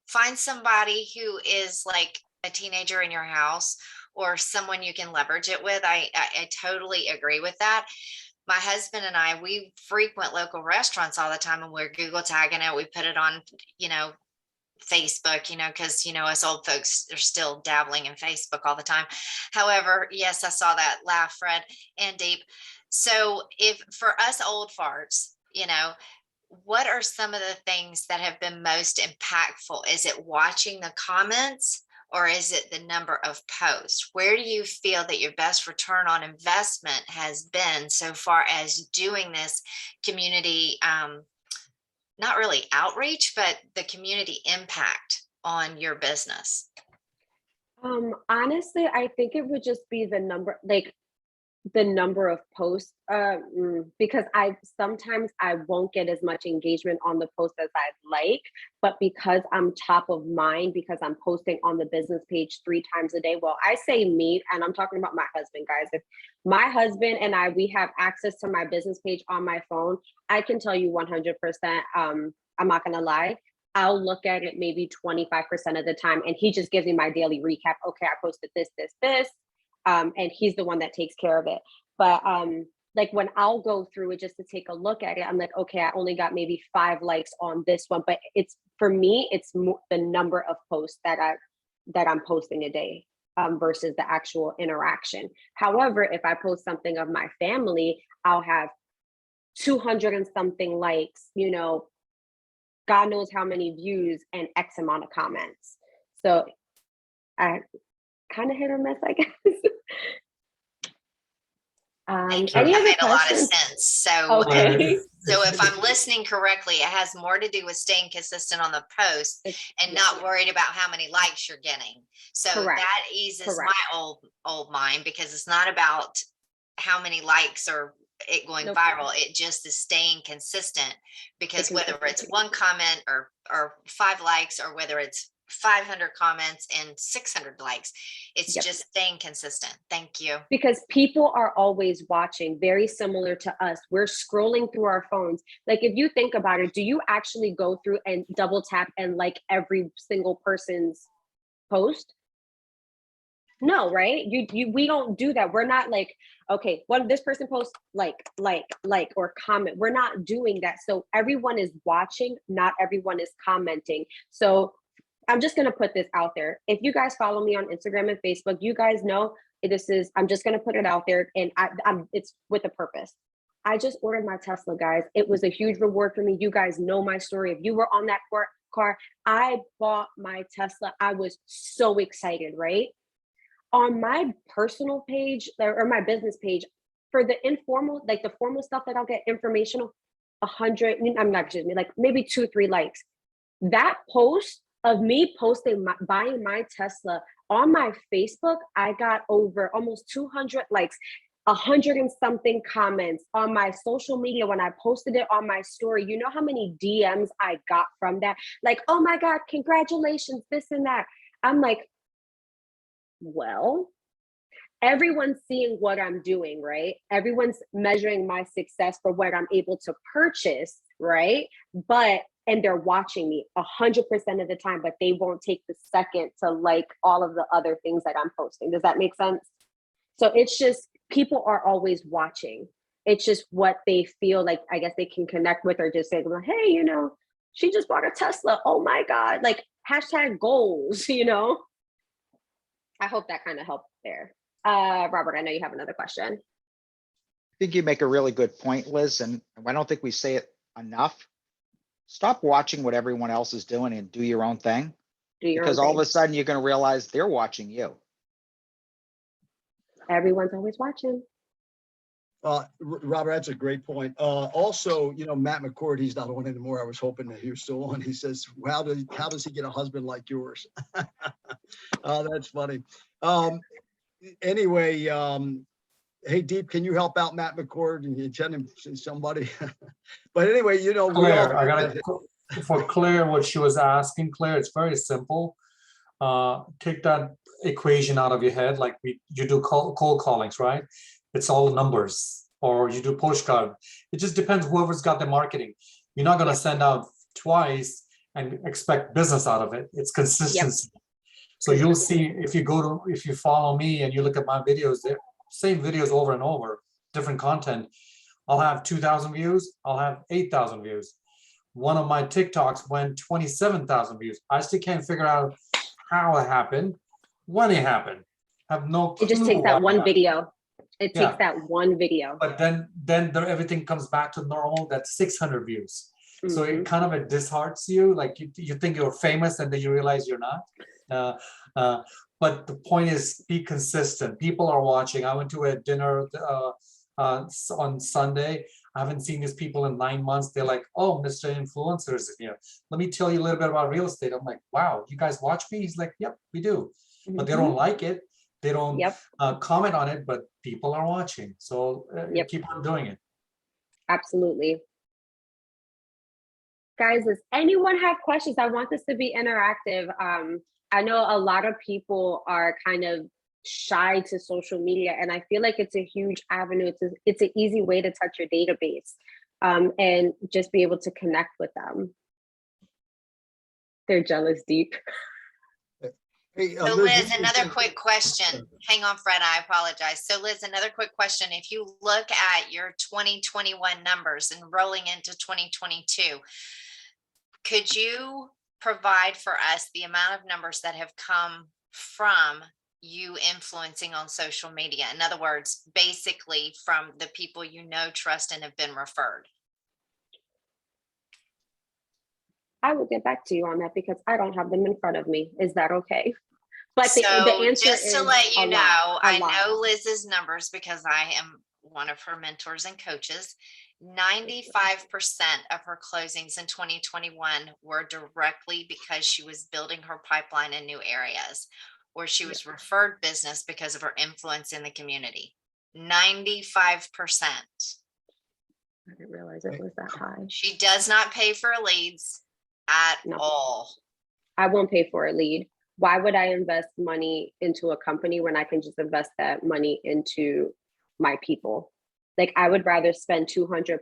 Find somebody who is like a teenager in your house or someone you can leverage it with. I totally agree with that. My husband and I, we frequent local restaurants all the time, and we're Google tagging it. We put it on, Facebook, because, us old folks are still dabbling in Facebook all the time. However, yes, I saw that laugh, Fred and Deep. So if for us old farts, what are some of the things that have been most impactful? Is it watching the comments, or is it the number of posts? Where do you feel that your best return on investment has been so far as doing this community, not really outreach, but the community impact on your business? Honestly, I think it would just be the number of posts, because sometimes I won't get as much engagement on the post as I'd like, but because I'm top of mind, because I'm posting on the business page 3 times a day. Well, I say me, and I'm talking about my husband, guys. If my husband and we have access to my business page on my phone, I can tell you 100%, I'm not gonna lie, I'll look at it maybe 25% of the time, and he just gives me my daily recap. Okay, I posted this, this, this. And he's the one that takes care of it. But like when I'll go through it just to take a look at it, I'm like, okay, I only got maybe 5 likes on this one. But for me, it's the number of posts that I'm posting a day versus the actual interaction. However, if I post something of my family, I'll have 200 and something likes, God knows how many views and X amount of comments. So I kind of hit or miss, I guess. Thank you. Any That other made a lot of questions? sense. So, Okay. so if I'm listening correctly, it has more to do with staying consistent on the post and not worried about how many likes you're getting. So Correct. that eases Correct. my old mind, because it's not about how many likes or it going viral. It just is staying consistent, because whether it's 1 comment or 5 likes, or whether it's 500 comments and 600 likes, it's just staying consistent. Thank you. Because people are always watching, very similar to us. We're scrolling through our phones. Like, if you think about it, do you actually go through and double tap and like every single person's post? No, right? We don't do that. We're not like, okay, when this person posts, like, or comment. We're not doing that. So everyone is watching, not everyone is commenting. So I'm just gonna put this out there. If you guys follow me on Instagram and Facebook, you guys know I'm just gonna put it out there, and it's with a purpose. I just ordered my Tesla, guys. It was a huge reward for me. You guys know my story. If you were on that car, I bought my Tesla. I was so excited, right? On my personal page or my business page, for the informal, like the formal stuff that I'll get informational, 100, I'm not, excuse me, like maybe 2-3 likes. That post of me posting buying my Tesla on my Facebook, I got over almost 200 likes, 100 and something comments on my social media when I posted it on my story. You know how many DMs I got from that? Like, oh my God, congratulations, this and that. I'm like, well, everyone's seeing what I'm doing, right? Everyone's measuring my success for what I'm able to purchase, right? And they're watching me 100% of the time, but they won't take the second to like all of the other things that I'm posting. Does that make sense? So it's just, people are always watching. It's just what they feel like, I guess they can connect with, or just say, hey, she just bought a Tesla. Oh my God, like #goals, I hope that kind of helped there. Robert, I know you have another question. I think you make a really good point, Liz, and I don't think we say it enough. Stop watching what everyone else is doing and do your own thing. Because all of a sudden you're going to realize they're watching you. Everyone's always watching. Robert, that's a great point. Also, you know, Matt McCord, he's not on anymore. I was hoping that he was still on. He says, how does he get a husband like yours? Oh, that's funny. Anyway, hey, Deep, can you help out Matt McCord and send him somebody? But anyway, you know, Claire, I gotta, for Claire, what she was asking, Claire, it's very simple. Take that equation out of your head, like you do cold callings, right? It's all numbers, or you do postcard. It just depends whoever's got the marketing. You're not gonna send out twice and expect business out of it. It's consistency. So you'll see if you follow me and you look at my videos, they're same videos over and over, different content. I'll have 2,000 views, I'll have 8,000 views. One of my TikToks went 27,000 views. I still can't figure out how it happened, when it happened. Have no clue. It just takes that one video. It Yeah. takes that one video. But then everything comes back to normal. That's 600 views. So it kind of disheartens you. Like you think you're famous and then you realize you're not. But the point is, be consistent. People are watching. I went to a dinner on Sunday. I haven't seen these people in 9 months. They're like, oh, Mr. Influencer is here. Let me tell you a little bit about real estate. I'm like, wow, you guys watch me? He's like, yep, we do. But they don't like it. They don't comment on it, but people are watching. So keep on doing it. Absolutely. Guys, does anyone have questions? I want this to be interactive. I know a lot of people are kind of shy to social media, and I feel like it's a huge avenue. It's an easy way to touch your database and just be able to connect with them. They're jealous, Deep. Hey, So Liz, another quick question. Hang on, Fred, I apologize. So Liz, another quick question. If you look at your 2021 numbers and rolling into 2022, could you provide for us the amount of numbers that have come from you influencing on social media? In other words, basically from the people you know, trust, and have been referred. I will get back to you on that because I don't have them in front of me. Is that okay? But So the answer just to is let you know, I lot. know Liz's numbers because I am one of her mentors and coaches. 95% of her closings in 2021 were directly because she was building her pipeline in new areas, or she was referred business because of her influence in the community. 95%. I didn't realize it was that high. She does not pay for leads at all. I won't pay for a lead. Why would I invest money into a company when I can just invest that money into my people? Like, I would rather spend $200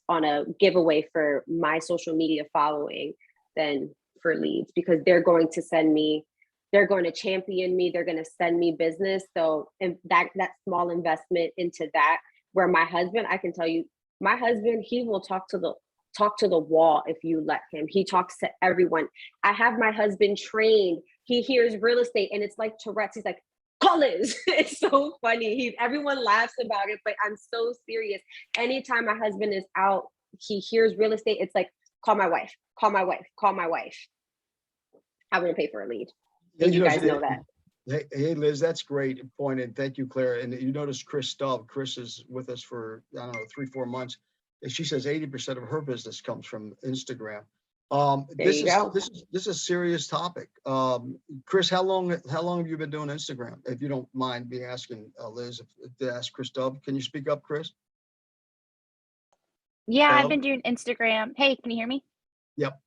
on a giveaway for my social media following than for leads, because they're going to send me, they're going to champion me, they're going to send me business. So if that small investment into that, where my husband, I can tell you, my husband, he will talk to the wall if you let him. He talks to everyone. I have my husband trained. He hears real estate and it's like Tourette's. He's like, call Liz. It's so funny. Everyone laughs about it, but I'm so serious. Anytime my husband is out, he hears real estate. It's like, call my wife, call my wife, call my wife. I wouldn't pay for a lead. And you guys know that. Hey, Liz, that's great point. And thank you, Claire. And you notice Chris Stubb. Chris is with us for, I don't know, 3-4 months. And she says 80% of her business comes from Instagram. This is a serious topic. Chris, how long have you been doing Instagram? If you don't mind me asking Liz to ask Chris Stubb. Can you speak up, Chris? Yeah, I've been doing Instagram. Hey, can you hear me? Yep.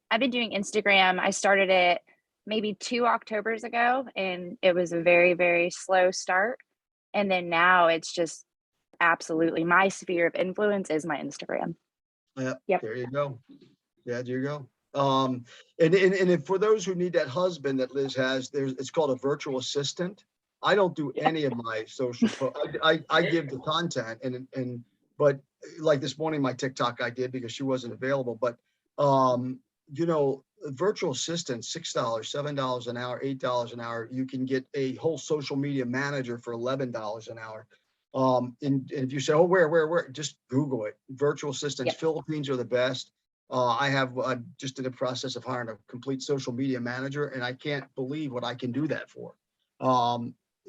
I've been doing Instagram. I started it maybe 2 Octobers ago, and it was a very, very slow start. And then now it's just absolutely my sphere of influence is my Instagram. Yep. There you go. Yeah, there you go. And for those who need that husband that Liz has, it's called a virtual assistant. I don't do any of my social. I give the content but like this morning, my TikTok I did because she wasn't available. But you know, virtual assistant, $6, $7 an hour, $8 an hour. You can get a whole social media manager for $11 an hour. And if you say, oh, where, just Google it. Virtual assistants, Philippines are the best. I'm just in the process of hiring a complete social media manager, and I can't believe what I can do that for.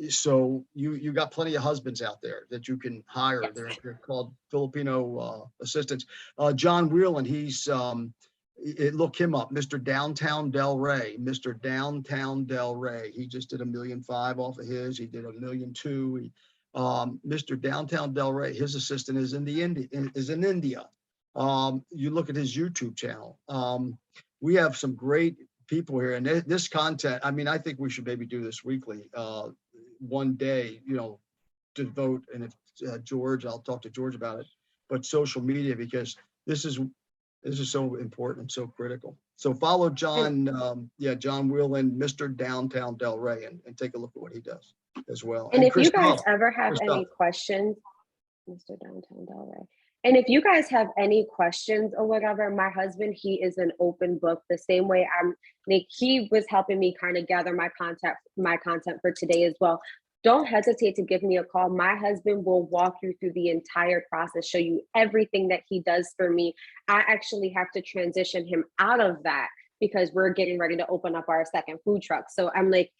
So you got plenty of husbands out there that you can hire. Yes. They're called Filipino assistants. John Whelan, look him up, Mr. Downtown Del Rey, Mr. Downtown Del Rey. He just did $1.5 million off of his. He did $1.2 million. Mr. Downtown Del Rey, his assistant is in India. You look at his YouTube channel. We have some great people here, and this content, I mean, I think we should maybe do this weekly, one day, to vote. And if George, I'll talk to George about it, but social media, because this is so important, so critical. So follow John, John Whelan, Mr. Downtown Del Rey, and take a look at what he does as well. And if you guys Christoph, ever have any questions, Mr. Downtown Del Rey. And if you guys have any questions or whatever, my husband, he is an open book. The same way he was helping me kind of gather my content for today as well. Don't hesitate to give me a call. My husband will walk you through the entire process, show you everything that he does for me. I actually have to transition him out of that because we're getting ready to open up our second food truck. So I'm like,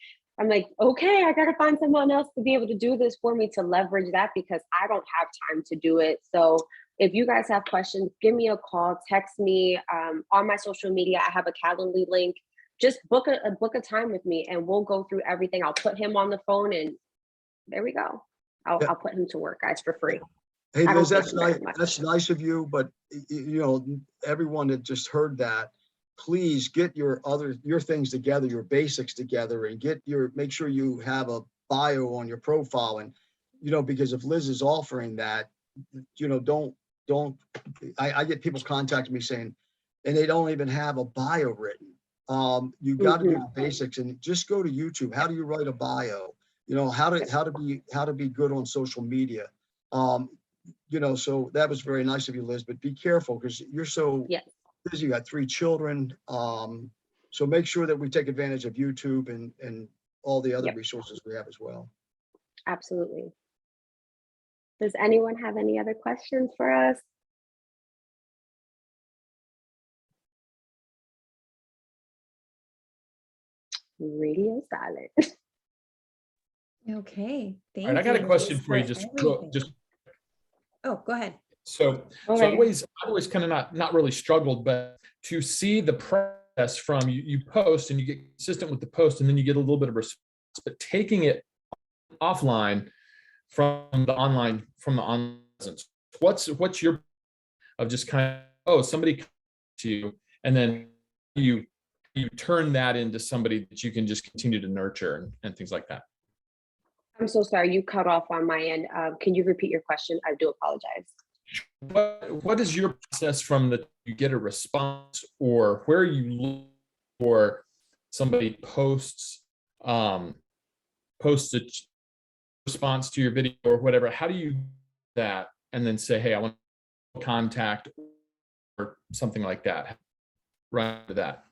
okay, I got to find someone else to be able to do this for me, to leverage that, because I don't have time to do it. So if you guys have questions, give me a call, text me on my social media. I have a Calendly link. Just book a time with me and we'll go through everything. I'll put him on the phone and there we go. I'll put him to work, guys, for free. Hey, Liz, that's nice of you, but everyone that just heard that, please get your things together, your basics together, and make sure you have a bio on your profile. And, because if Liz is offering that, I get people contacting me saying, and they don't even have a bio written. You got to do the basics and just go to YouTube. How do you write a bio? How to be good on social media. So that was very nice of you, Liz, but be careful because you're so busy. You got 3 children. So make sure that we take advantage of YouTube and all the other resources we have as well. Absolutely. Does anyone have any other questions for us? Radio silent. Okay. Thank All right, I got a you question for you. everything. Oh, go ahead. So I've always kind of not really struggled, but to see the process from you post and you get consistent with the post and then you get a little bit of response, but taking it offline from the online presence. What's your of just kind of, somebody comes to you and then you turn that into somebody that you can just continue to nurture and things like that. I'm so sorry, you cut off on my end. Can you repeat your question? I do apologize. What is your process from you get a response or where you look for somebody posts a response to your video or whatever? How do you do that and then say, hey, I want to contact or something like that? Right to that.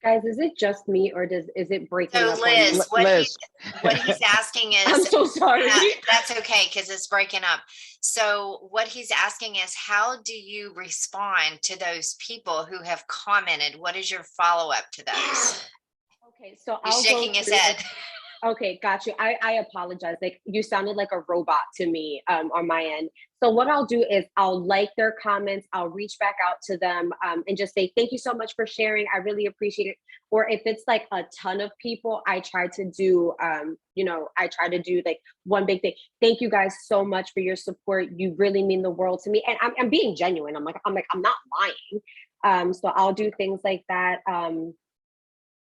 Guys, is it just me or is it breaking So up? Liz, what he's asking is, I'm so sorry. That's okay, because it's breaking up. So what he's asking is, how do you respond to those people who have commented? What is your follow-up to those? Okay, so He's shaking his head. Okay, got you. I apologize. Like you sounded like a robot to me on my end. So what I'll do is I'll like their comments. I'll reach back out to them and just say, thank you so much for sharing. I really appreciate it. Or if it's like a ton of people, I try to do, like one big thing. Thank you guys so much for your support. You really mean the world to me. And I'm being genuine. I'm not lying. So I'll do things like that.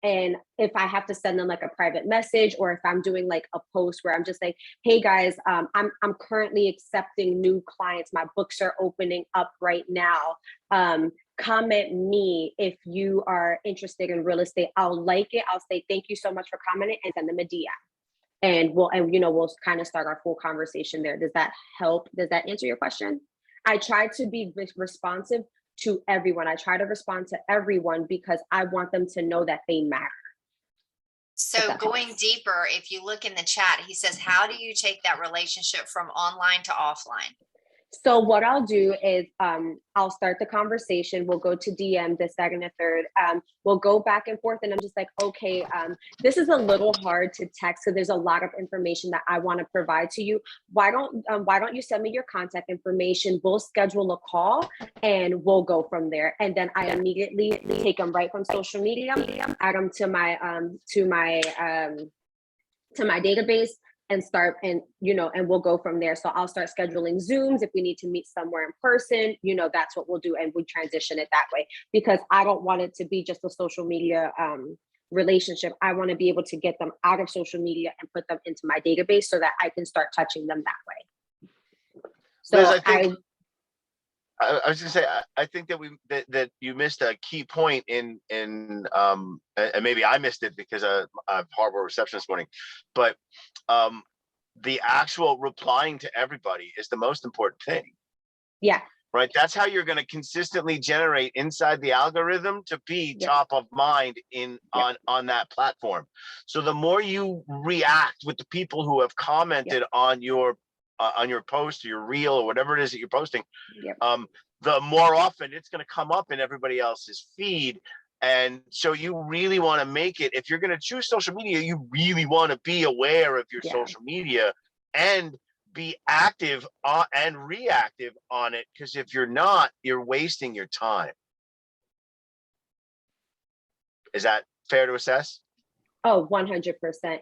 And if I have to send them like a private message, or if I'm doing like a post where I'm just like, hey guys, I'm currently accepting new clients. My books are opening up right now. Comment me if you are interested in real estate. I'll like it. I'll say, thank you so much for commenting, and send them a DM. And we'll kind of start our full conversation there. Does that help? Does that answer your question? I try to be responsive to everyone. I try to respond to everyone because I want them to know that they matter. So going deeper, if you look in the chat, he says, how do you take that relationship from online to offline? So what I'll do is I'll start the conversation. We'll go to DM the second and third. We'll go back and forth, and I'm just like, okay, this is a little hard to text, so there's a lot of information that I want to provide to you. Why don't you send me your contact information? We'll schedule a call and we'll go from there. And then I immediately take them right from social media, add them to my database, and start, and and we'll go from there. So I'll start scheduling Zooms if we need to meet somewhere in person. That's what we'll do, and we transition it that way, because I don't want it to be just a social media relationship. I want to be able to get them out of social media and put them into my database so that I can start touching them that way. So Liz, I was gonna say, I think that you missed a key point in and maybe I missed it because of horrible reception this morning, but the actual replying to everybody is the most important thing. Yeah. Right. That's how you're going to consistently generate inside the algorithm to be top of mind on that platform. So the more you react with the people who have commented on your post or your reel or whatever it is that you're posting, the more often it's going to come up in everybody else's feed. And so you really want to make it, if you're going to choose social media, you really want to be aware of your social media and be active and reactive on it. Because if you're not, you're wasting your time. Is that fair to assess? Oh, 100%.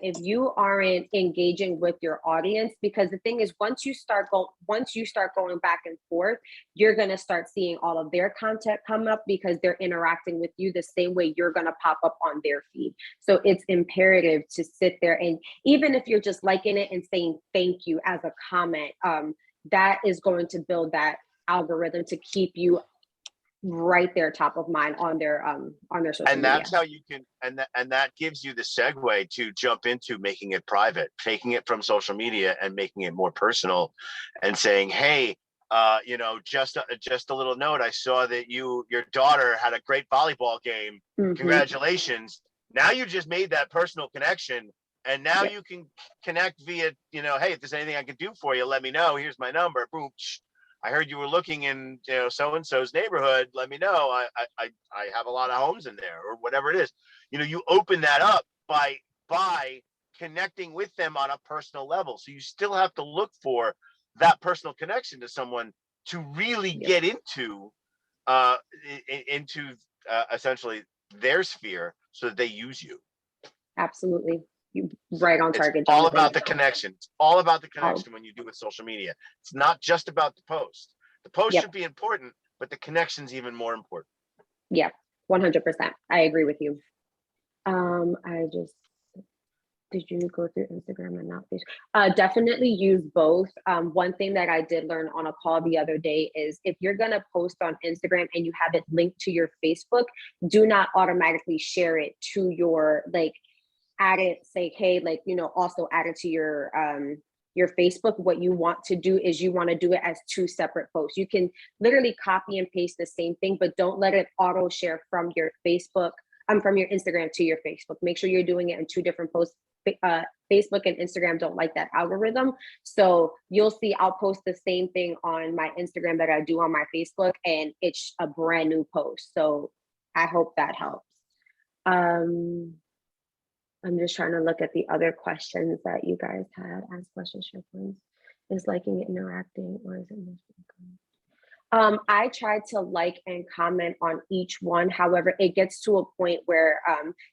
If you aren't engaging with your audience, because the thing is, once you start going back and forth, you're going to start seeing all of their content come up because they're interacting with you the same way you're going to pop up on their feed. So it's imperative to sit there, and even if you're just liking it and saying thank you as a comment, that is going to build that algorithm to keep you right there top of mind on their social media. And that's how you can, and that gives you the segue to jump into making it private, taking it from social media and making it more personal, and saying, hey, just a little note, I saw that your daughter had a great volleyball game. Congratulations. Now you just made that personal connection, and now you can connect via, hey, if there's anything I can do for you, let me know. Here's my number. Boom. I heard you were looking in, so-and-so's neighborhood. Let me know. I have a lot of homes in there, or whatever it is. You open that up by connecting with them on a personal level. So you still have to look for that personal connection to someone to really get into essentially their sphere so that they use you. Absolutely. You right on target. It's all about the connection. It's all about the connection when you do with social media. It's not just about the post. The post should be important, but the connection's even more important. Yeah, 100%. I agree with you. Did you go through Instagram and not Facebook? Definitely use both. One thing that I did learn on a call the other day is if you're going to post on Instagram and you have it linked to your Facebook, do not automatically share it to your, add it, say, hey, also add it to your Facebook. What you want to do is you want to do it as two separate posts. You can literally copy and paste the same thing, but don't let it auto share from your Facebook, from your Instagram to your Facebook. Make sure you're doing it in two different posts. Facebook and Instagram don't like that algorithm. So you'll see I'll post the same thing on my Instagram that I do on my Facebook, and it's a brand new post. So I hope that helps. I'm just trying to look at the other questions that you guys had. Ask questions, share points. Is liking it interacting, or is it? I try to like and comment on each one. However, it gets to a point where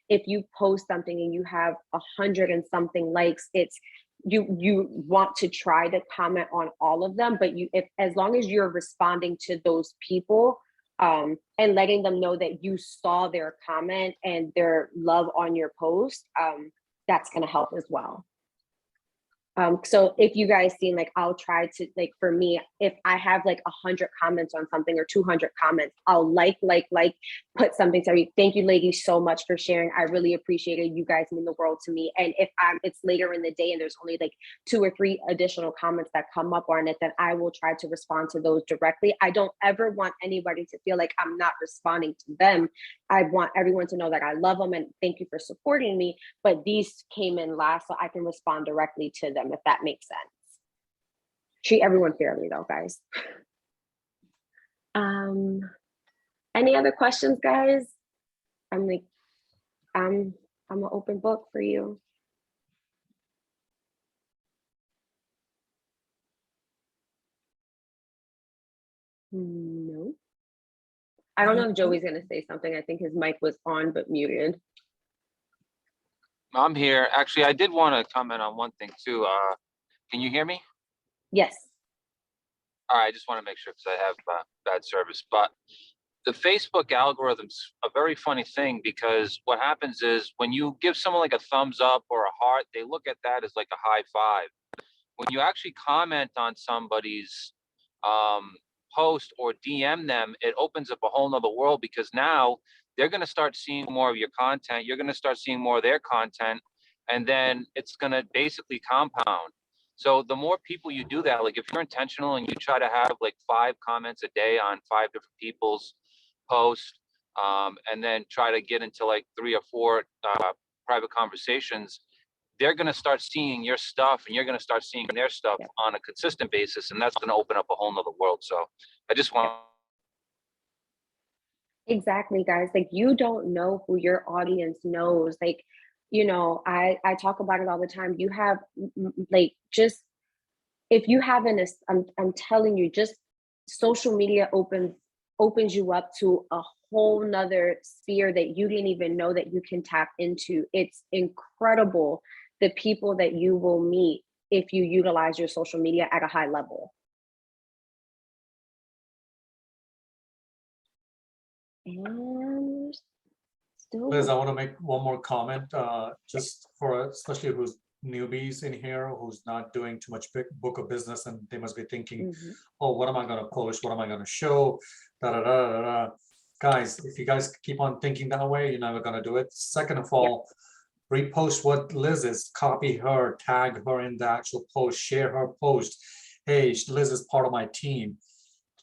if you post something and you have 100 and something likes, it's you want to try to comment on all of them, but as long as you're responding to those people and letting them know that you saw their comment and their love on your post, that's going to help as well. So if you guys seen, I'll try to, for me, if I have 100 comments on something or 200 comments, I'll put something to you. Thank you, ladies, so much for sharing. I really appreciate it. You guys mean the world to me. And if it's later in the day and there's only 2 or 3 additional comments that come up on it, then I will try to respond to those directly. I don't ever want anybody to feel like I'm not responding to them. I want everyone to know that I love them and thank you for supporting me. But these came in last, so I can respond directly to them, if that makes sense. Treat everyone fairly though, guys. Any other questions, guys? I'm an open book for you. No. I don't know if Joey's gonna say something. I think his mic was on but muted. I'm here. Actually, I did want to comment on one thing too. Can you hear me? Yes. All right, I just want to make sure because I have bad service. But the Facebook algorithm's a very funny thing because what happens is when you give someone like a thumbs up or a heart, they look at that as like a high five. When you actually comment on somebody's post or DM them, it opens up a whole nother world because now they're going to start seeing more of your content. You're going to start seeing more of their content, and then it's going to basically compound. So the more people you do that, like if you're intentional and you try to have like 5 comments a day on 5 different people's posts, and then try to get into like 3 or 4 private conversations, they're going to start seeing your stuff and you're going to start seeing their stuff on a consistent basis. And that's going to open up a whole nother world. So I just want. Exactly, guys. Like you don't know who your audience knows. Like, you know, I talk about it all the time. You have like, just, if you haven't, I'm telling you, just social media opens you up to a whole nother sphere that you didn't even know that you can tap into. It's incredible the people that you will meet if you utilize your social media at a high level. And still, Liz, I want to make one more comment, just for especially who's newbies in here, who's not doing too much book of business, and they must be thinking, oh, what am I going to post? What am I going to show? Da, da, da, da, da. Guys, if you guys keep on thinking that way, you're never going to do it. Second of all, repost what Liz is, copy her, tag her in the actual post, share her post. Hey, Liz is part of my team.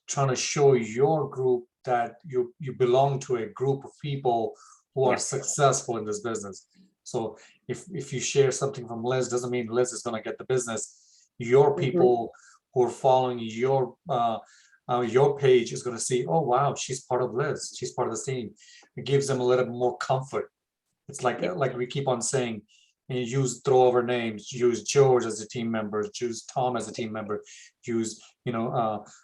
Trying to show your group that you belong to a group of people who are successful in this business. So if you share something from Liz, doesn't mean Liz is going to get the business. Your people who are following your page is going to see, oh wow, she's part of Liz, she's part of the team. It gives them a little more comfort. It's like we keep on saying, use throwover names, use George as a team member, use Tom as a team member, use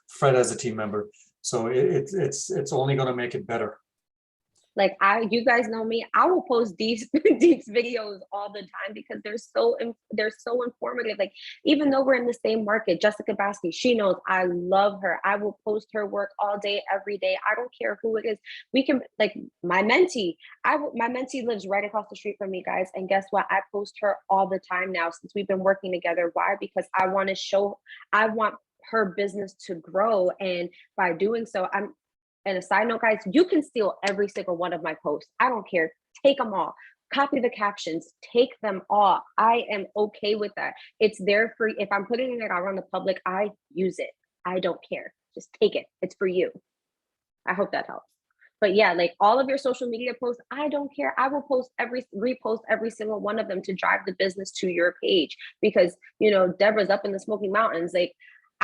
Fred as a team member. So it's only going to make it better. Like you guys know me, I will post these videos all the time because they're so informative. Like even though we're in the same market, Jessica Baskey, she knows I love her. I will post her work all day, every day. I don't care who it is. We can, like my mentee, my mentee lives right across the street from me, guys. And guess what? I post her all the time now since we've been working together. Why? Because I want her business to grow, and by doing so, and a side note, guys, you can steal every single one of my posts. I don't care. Take them all. Copy the captions. Take them all. I am okay with that. It's there for, if I'm putting it out on the public, I use it. I don't care. Just take it. It's for you. I hope that helps. But yeah, like all of your social media posts, I don't care. I will repost every single one of them to drive the business to your page because, Deborah's up in the Smoky Mountains. Like,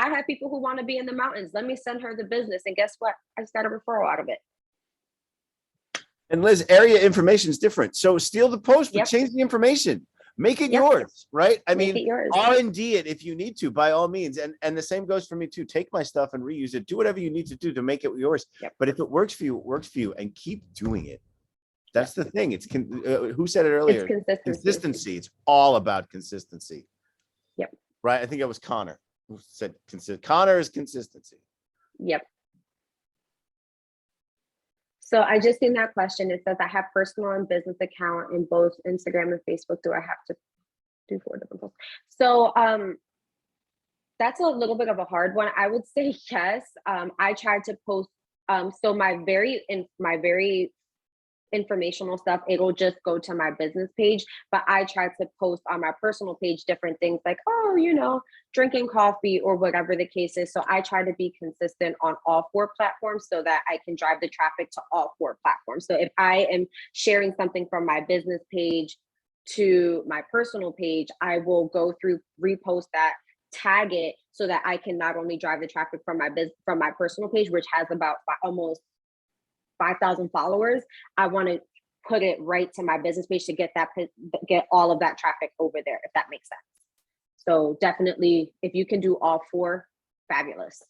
I have people who want to be in the mountains. Let me send her the business. And guess what? I just got a referral out of it. And Liz, area information is different. So steal the post, but change the information. Make it yours, right? I mean, R&D it if you need to, by all means. And the same goes for me too. Take my stuff and reuse it. Do whatever you need to do to make it yours. But if it works for you, it works for you. And keep doing it. That's the thing. It's who said it earlier? It's consistency. It's all about consistency. Yep. Right? I think it was Connor. Who said Connor is consistency. Yep. So I just seen that question. It says I have personal and business account in both Instagram and Facebook. Do I have to do 4 different posts? So that's a little bit of a hard one. I would say yes. I tried to post. So my very informational stuff, it'll just go to my business page, but I try to post on my personal page different things like, drinking coffee or whatever the case is. So I try to be consistent on all 4 platforms so that I can drive the traffic to all 4 platforms. So if I am sharing something from my business page to my personal page, I will go through, repost that, tag it so that I can not only drive the traffic from my personal page, which has about almost 5,000 followers. I want to put it right to my business page to get all of that traffic over there, if that makes sense. So definitely, if you can do all four, fabulous.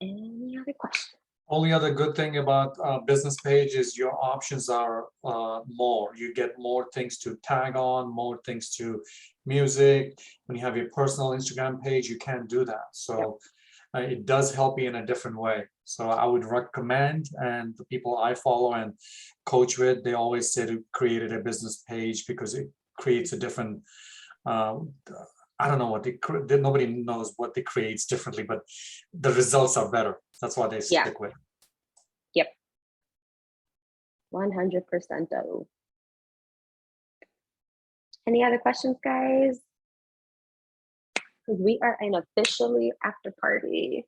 Any other questions? Only other good thing about business page is your options are more. You get more things to tag on, more things to music. When you have your personal Instagram page, you can't do that. So it does help you in a different way. So I would recommend, and the people I follow and coach with, they always say to create a business page because it creates a different, I don't know what nobody knows what it creates differently, but the results are better. That's why they stick with. Yep. 100% though. Any other questions, guys? Because we are an officially after party.